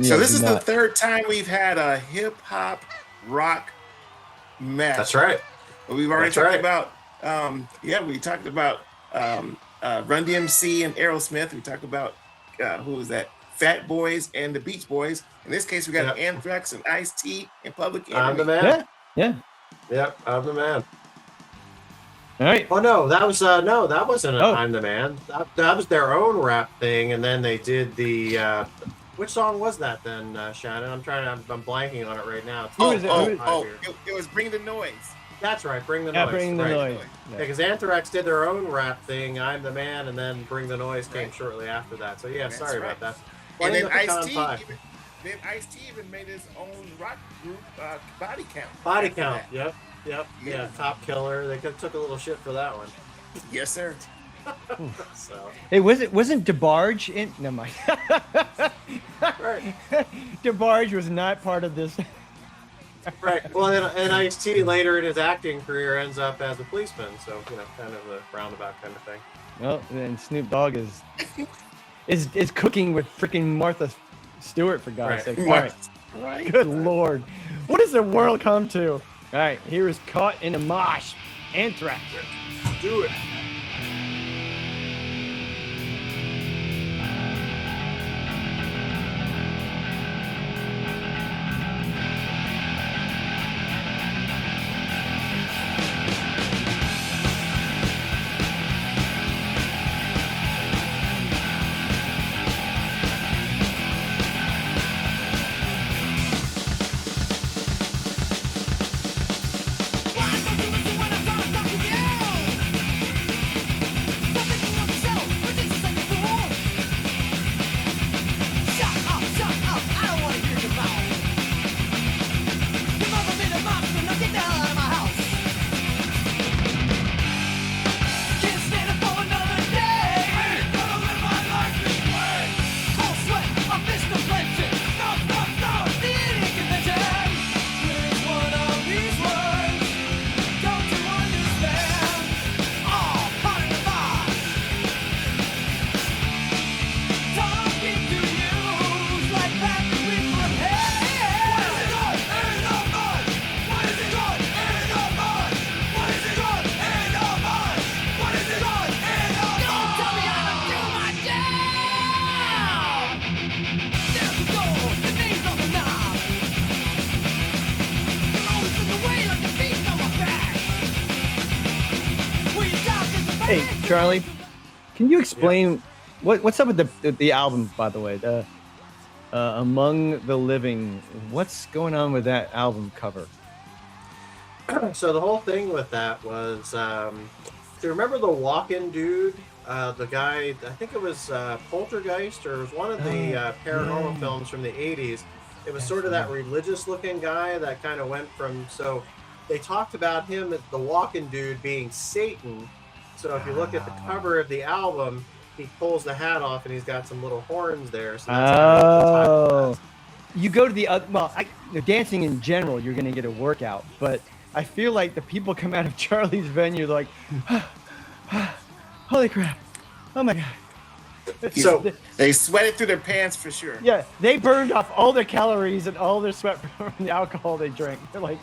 So this is the 3rd time we've had a hip hop rock match. That's right. We've already talked about we talked about Run DMC and Aerosmith. We talked about who was that? Fat Boys and the Beach Boys. In this case, we got Anthrax and Ice-T and Public Enemy. I'm the man. Yeah. Yep, I'm the man. All right. Oh no, that was that wasn't I'm the man. That was their own rap thing, and then they did the which song was that then, Shannon? I'm blanking on it right now. It was Bring the Noise. That's right, Bring the Noise. Bring the Noise. Yeah, because Anthrax did their own rap thing, I'm the Man, and then Bring the Noise came shortly after that. So yeah, sorry about that. And then Ice-T even made his own rock group, Body Count. Body Count, yep. Yeah, Top Killer. They took a little shit for that one. Yes, sir. So. Hey, wasn't DeBarge in? Never mind. Right. DeBarge was not part of this. Right. Well, and Ice-T later in his acting career ends up as a policeman, so kind of a roundabout kind of thing. Well, and Snoop Dogg is cooking with freaking Martha Stewart, for God's sake. All right. Good Lord, what does the world come to? All right, here is Caught in a Mosh, Anthrax. Do it. Hey, Charlie, can you explain what's up with the album, by the way? The Among the Living. What's going on with that album cover? So the whole thing with that was, do you remember the Walk-In dude? The guy, I think it was Poltergeist, or it was one of the paranormal films from the 80s. It was sort of that religious-looking guy that kind of went from, so they talked about him as the Walk-In dude being Satan. So if you look at the cover of the album, he pulls the hat off and he's got some little horns there. So that's you go to the other, dancing in general, you're going to get a workout, but I feel like the people come out of Charlie's venue like, holy crap, oh my God. So they sweated through their pants for sure. Yeah, they burned off all their calories and all their sweat from the alcohol they drank. They're like,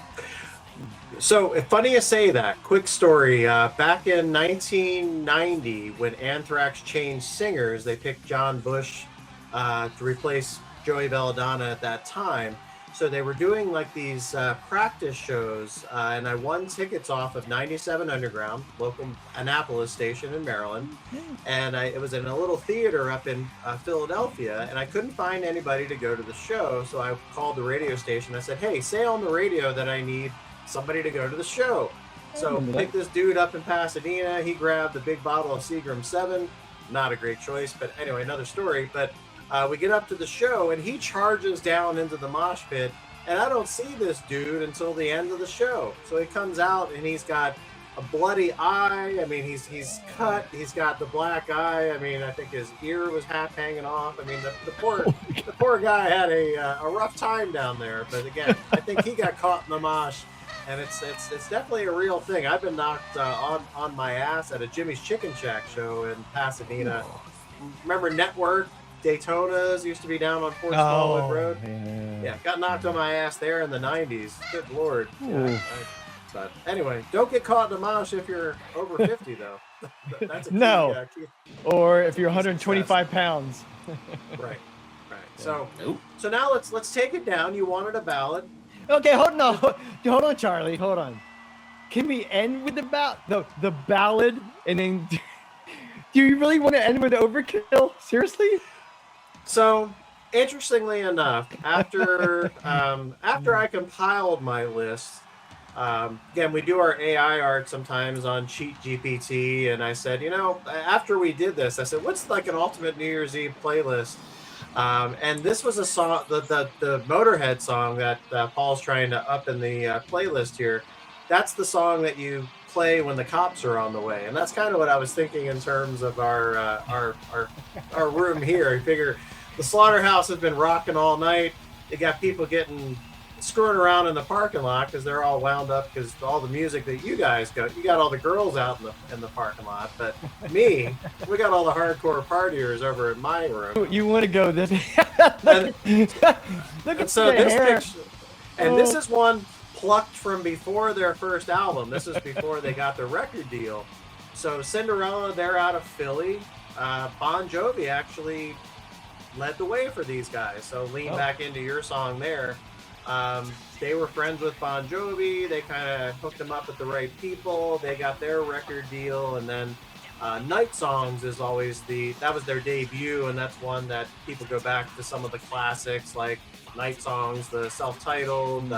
So funny you say that. Quick story. Back in 1990, when Anthrax changed singers, they picked John Bush to replace Joey Belladonna at that time. So they were doing like these practice shows, and I won tickets off of 97 Underground, local Annapolis station in Maryland. And it was in a little theater up in Philadelphia, and I couldn't find anybody to go to the show. So I called the radio station. I said, hey, say on the radio that I need somebody to go to the show. So picked this dude up in Pasadena. He grabbed the big bottle of Seagram 7. Not a great choice, but anyway, another story. But we get up to the show, and he charges down into the mosh pit, and I don't see this dude until the end of the show. So he comes out, and he's got a bloody eye. I mean, he's cut. He's got the black eye. I mean, I think his ear was half hanging off. I mean, the poor guy had a rough time down there. But again, I think he got caught in the mosh. And it's definitely a real thing. I've been knocked on my ass at a Jimmy's Chicken Shack show in Pasadena. Remember Network? Daytona's used to be down on Fort Smallwood Road. Yeah, got knocked on my ass there in the 90s. Good Lord. Yeah, but anyway, don't get caught in a mosh if you're over 50, though. That's a key, no. Key. Or if you're 125 pounds. Right. So now let's take it down. You wanted a ballad. Okay, hold on, Charlie. Hold on. Can we end with the ballad, and then do you really want to end with Overkill? Seriously? So, interestingly enough, after I compiled my list, again, we do our AI art sometimes on Cheat GPT, and I said, after we did this, I said, what's like an ultimate New Year's Eve playlist? And this was a song, the Motorhead song that Paul's trying to up in the playlist here. That's the song that you play when the cops are on the way, and that's kind of what I was thinking in terms of our room here. I figure the slaughterhouse has been rocking all night. They got people screwing around in the parking lot because they're all wound up because all the music that you guys got. You got all the girls out in the parking lot, but me, we got all the hardcore partiers over in my room. You want to go this? Look at so the this hair. picture, and this is one plucked from before their first album. This is before they got their record deal. So Cinderella, they're out of Philly. Bon Jovi actually led the way for these guys. So lean back into your song there. They were friends with Bon Jovi. They kind of hooked them up with the right people. They got their record deal, and then Night Songs is always that was their debut, and that's one that people go back to some of the classics like Night Songs, the self-titled,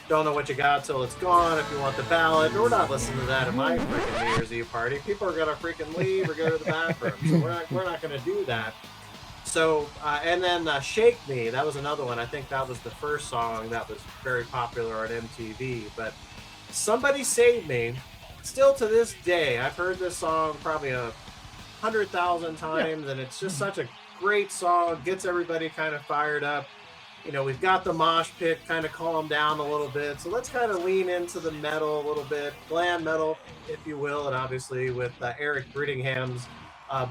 Don't Know What You Got Till It's Gone, If You Want the Ballad. We're not listening to that at my freaking New Year's Eve party. People are gonna freaking leave or go to the bathroom, so we're not gonna do that. So, and then Shake Me, that was another one. I think that was the first song that was very popular on MTV. But Somebody Save Me, still to this day, I've heard this song probably 100,000 times, and it's just such a great song, gets everybody kind of fired up. We've got the mosh pit kind of calm down a little bit. So let's kind of lean into the metal a little bit, glam metal, if you will, and obviously with Eric Brittingham's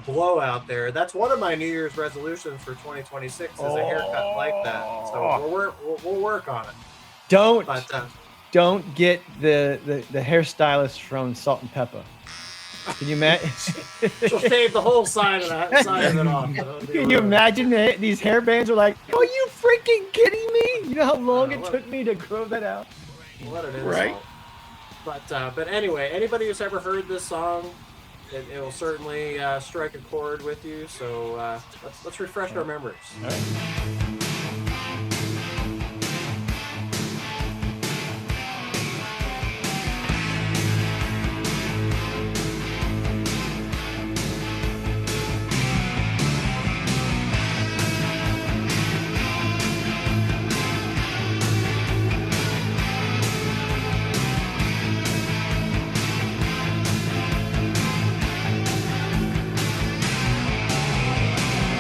Blowout there. That's one of my New Year's resolutions for 2026 is a haircut like that. So we'll work on it. Don't get the hairstylist from Salt and Pepper. Can you imagine? She'll shave the whole side of it off. Can you imagine these hair bands are like, are you freaking kidding me? You know how long it took me to grow that out? What an insult. Right. But anyway, anybody who's ever heard this song, it will certainly strike a chord with you. So let's refresh our memories. All right.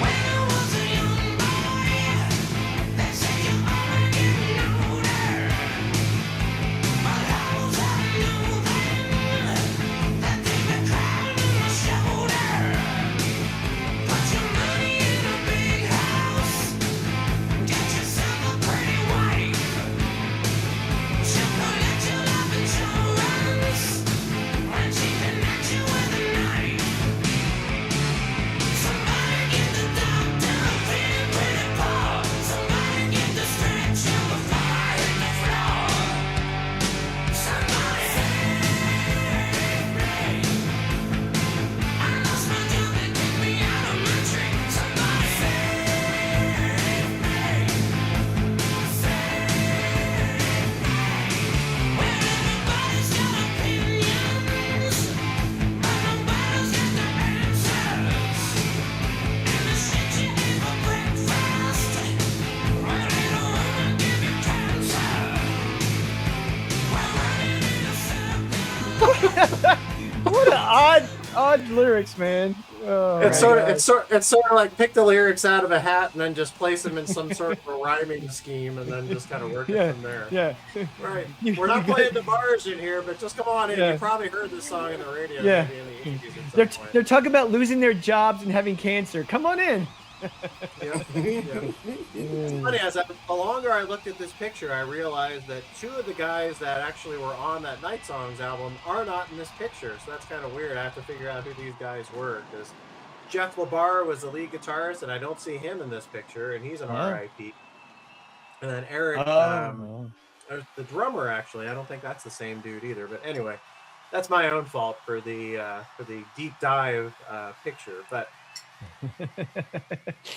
When I was a young boy, dodge lyrics, man. Oh, It's sort of like pick the lyrics out of a hat and then just place them in some sort of a rhyming scheme and then just kind of work it from there. Yeah. Right. We're not playing the bars in here, but just come on in. Yeah. You probably heard this song in the radio Yeah. maybe in the 80s at some point. They're talking about losing their jobs and having cancer. Come on in. Yeah. It's funny, the longer I looked at this picture, I realized that two of the guys that actually were on that Night Songs album are not in this picture. So that's kind of weird. I have to figure out who these guys were because Jeff LaBarre was the lead guitarist, and I don't see him in this picture, and he's an RIP. And then Eric, the drummer, actually, I don't think that's the same dude either. But anyway, that's my own fault for the deep dive picture. But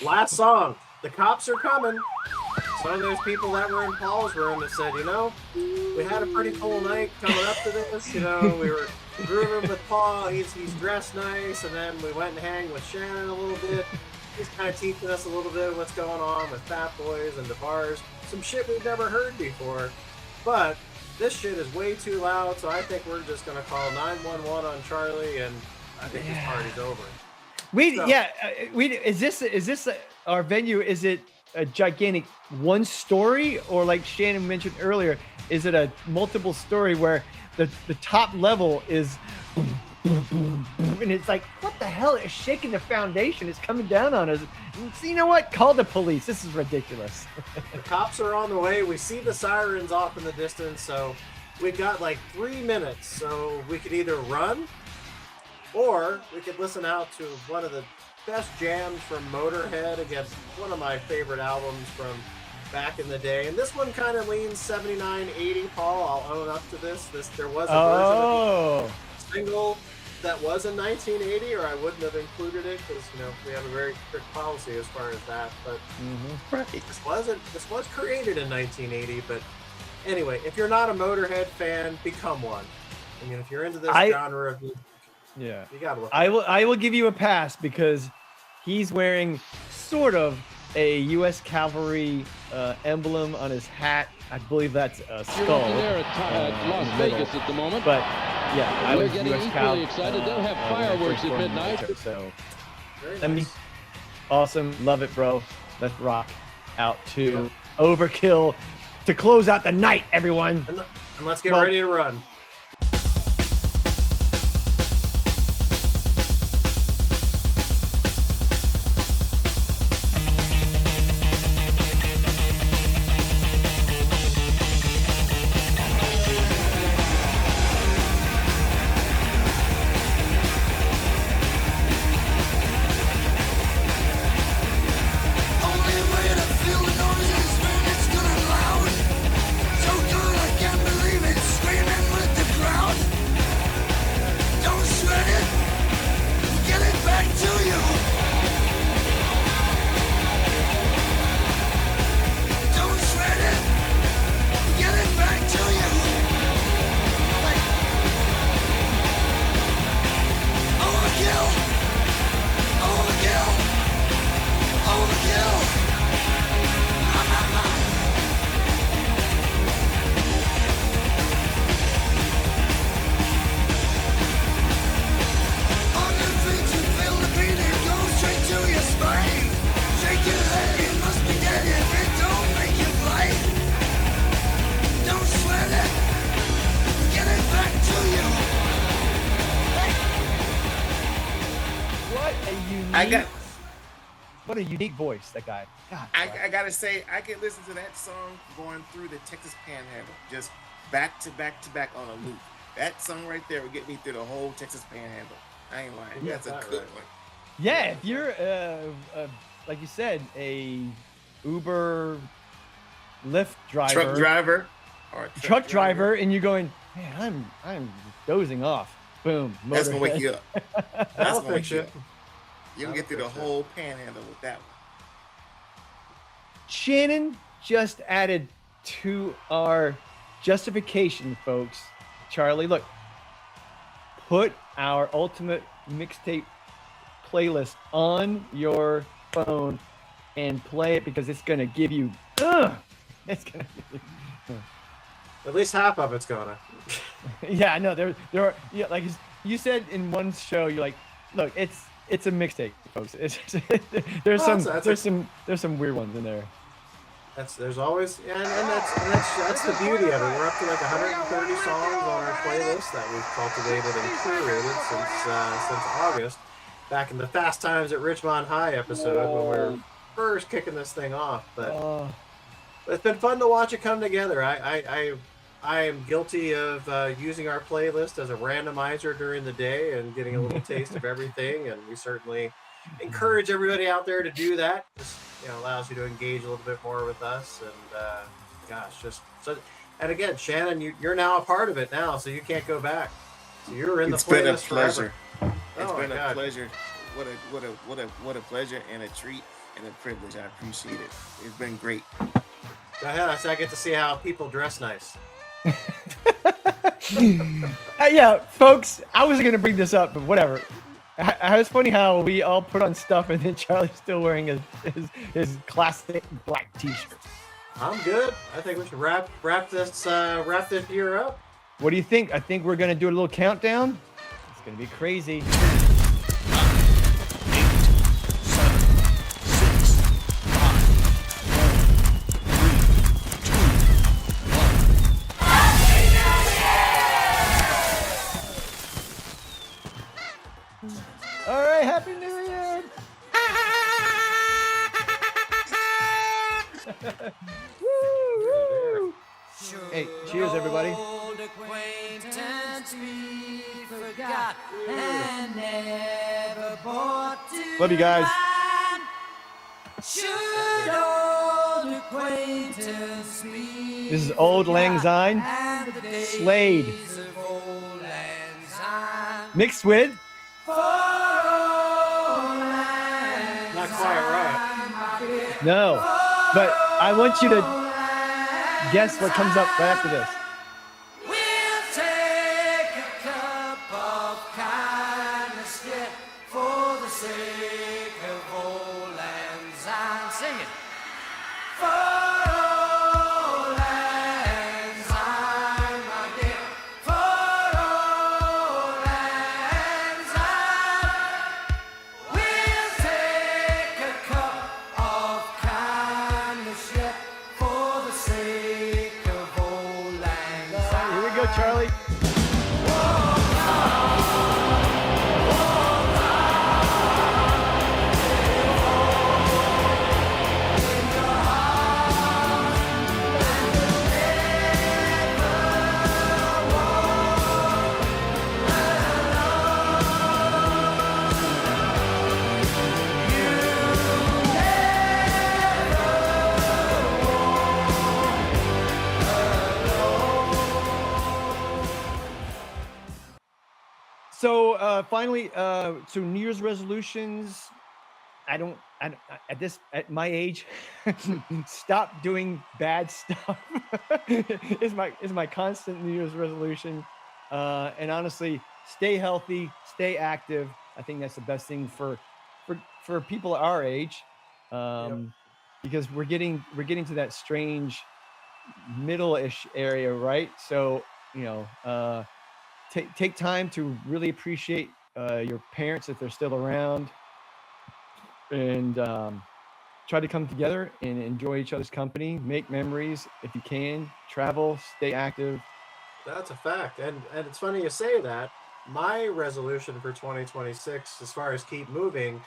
last song, The Cops Are Coming. Some of those people that were in Paul's room that said, we had a pretty cool night coming up to this. We were grooving with Paul. He's dressed nice, and then we went and hang with Shanon a little bit. He's kind of teaching us a little bit of what's going on with Fat Boys and the bars. Some shit we've never heard before. But this shit is way too loud, so I think we're just going to call 911 on Charlie, and I think this party's over. Is this our venue? Is it a gigantic one story, or like Shanon mentioned earlier, is it a multiple story where the top level is and it's like, what the hell? It's shaking the foundation. It's coming down on us. So you know what? Call the police. This is ridiculous. The cops are on the way. We see the sirens off in the distance, so we've got like 3 minutes. So we could either run, or we could listen out to one of the best jams from Motorhead against one of my favorite albums from back in the day. And this one kind of leans 79, 80, Paul. I'll own up to this. There was a version of the single that was in 1980, or I wouldn't have included it because, we have a very strict policy as far as that. But this was created in 1980. But anyway, if you're not a Motorhead fan, become one. I mean, if you're into this genre of music, you gotta look. I will give you a pass because he's wearing sort of a U.S. Cavalry emblem on his hat. I believe that's a skull. You're looking there at Las Vegas at the moment. But yeah, I was getting U.S. equally excited. They'll have fireworks at midnight. So very nice. Awesome, love it, bro. Let's rock out to Overkill to close out the night, everyone. And let's get ready to run. What a unique voice, that guy. God, I gotta say, I could listen to that song going through the Texas Panhandle, just back to back to back on a loop. That song right there would get me through the whole Texas Panhandle. I ain't lying. That's a good one. Yeah, if you're, like you said, a Uber, Lyft driver, truck driver, and you're going, man, I'm dozing off. Boom. That's gonna wake you up. That's gonna wake you it. up. You can get through the whole Panhandle with that one. Shanon just added to our justification, folks. Charlie, look, put our ultimate mixtape playlist on your phone and play it because it's gonna give you. It's gonna. At least half of it's gonna. Yeah, no, there are. Yeah, like you said in one show, you're like, look, it's a mixtape, folks. There's some weird ones in there. There's always and that's the beauty of it. We're up to like 130 songs on our playlist that we've cultivated and curated since August, back in the Fast Times at Richmond High episode when we were first kicking this thing off. But it's been fun to watch it come together. I am guilty of using our playlist as a randomizer during the day and getting a little taste of everything, and we certainly encourage everybody out there to do that. Just allows you to engage a little bit more with us, and and again, Shannon, you're now a part of it now, so you can't go back. So you're in the playlist. It's been a pleasure. Forever. It's been a pleasure. What a pleasure and a treat and a privilege. I appreciate it. It's been great. Go ahead. I get to see how people dress nice. Yeah, folks, I was gonna bring this up, but whatever. It's funny how we all put on stuff and then Charlie's still wearing his classic black t-shirt. I'm good. I think we should wrap this year up. What do you think? I think we're gonna do a little countdown. It's gonna be crazy. 8, 7, 6, 5. All right, Happy New Year! Woo! Hey, cheers, everybody. Old acquaintance we forgot and never bought to Love you guys. Should old acquaintance be This is Old Lang Syne, Slade, mixed with. Not quite right. No, but I want you to guess what comes up right after this. We'll take a cup of kindness yet for the sake of old Lang Syne. Sing it. For old Lang Syne, my dear. For old Lang Syne. We'll take a cup of kindness yet for the sake of old Lang Syne. Here we go, Charlie. So finally, so New Year's resolutions. At my age, stop doing bad stuff is my constant New Year's resolution. And honestly, stay healthy, stay active. I think that's the best thing for people our age, because we're getting to that strange middle-ish area, right? So take time to really appreciate your parents if they're still around, and try to come together and enjoy each other's company, make memories if you can, travel, stay active. That's a fact. And it's funny you say that. My resolution for 2026, as far as keep moving,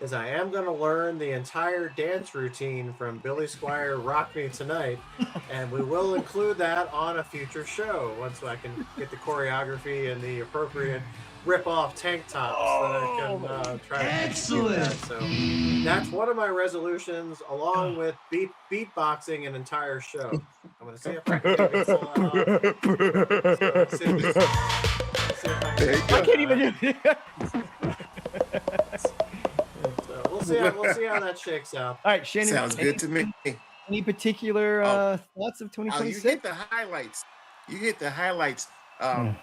is I am going to learn the entire dance routine from Billy Squier, Rock Me Tonight, and we will include that on a future show once I can get the choreography and the appropriate rip-off tank tops that I can try to execute that. So that's one of my resolutions, along with beatboxing an entire show. I'm going to see if I can pull that off. I can't even do it. We'll see how that shakes out. All right, Shannon. Sounds good to me. Any particular thoughts of 2026? You hit the highlights.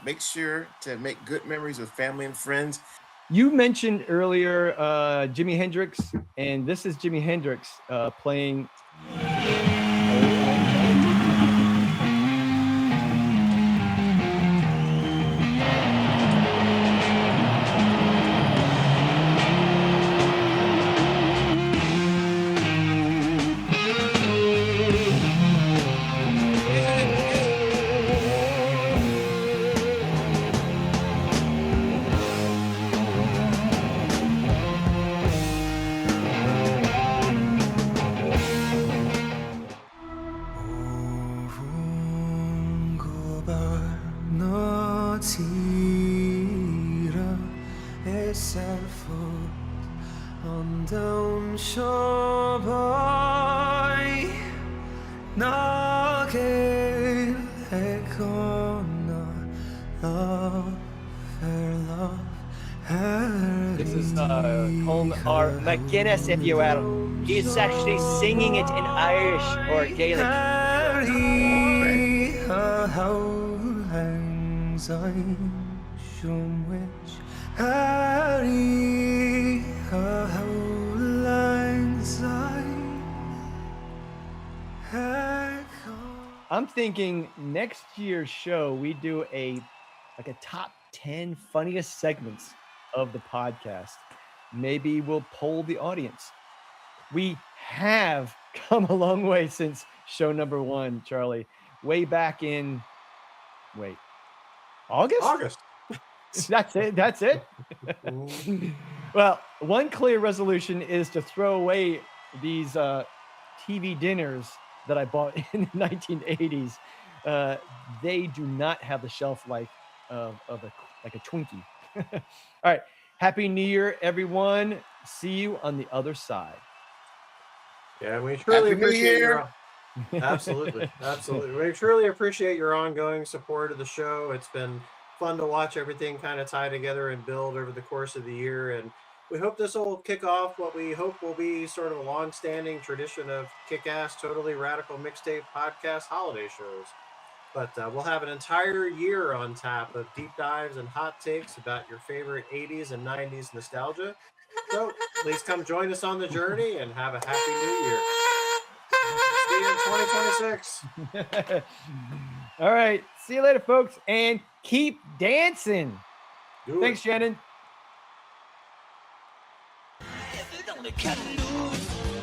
Make sure to make good memories with family and friends. You mentioned earlier Jimi Hendrix, and this is Jimi Hendrix playing. tira eserfot Ondan şobay Nagel ekona Love for love This is Colm R. McGuinness, if you will. He's actually singing it in Irish or Gaelic. I'm thinking next year's show we do a top 10 funniest segments of the podcast. Maybe we'll poll the audience. We have come a long way since show number 1, Charlie. Way back in August. That's it. Well, one clear resolution is to throw away these TV dinners that I bought in the 1980s. They do not have the shelf life of a Twinkie. All right. Happy New Year, everyone. See you on the other side. Yeah, we truly Happy New appreciate Year. Absolutely. We truly appreciate your ongoing support of the show. It's been fun to watch everything kind of tie together and build over the course of the year. And we hope this will kick off what we hope will be sort of a long-standing tradition of kick-ass, totally radical mixtape podcast holiday shows. But we'll have an entire year on tap of deep dives and hot takes about your favorite 80s and 90s nostalgia. So please come join us on the journey and have a happy new year. See you in 2026. All right. See you later, folks. And keep dancing. Thanks, Shannon. Cut loose.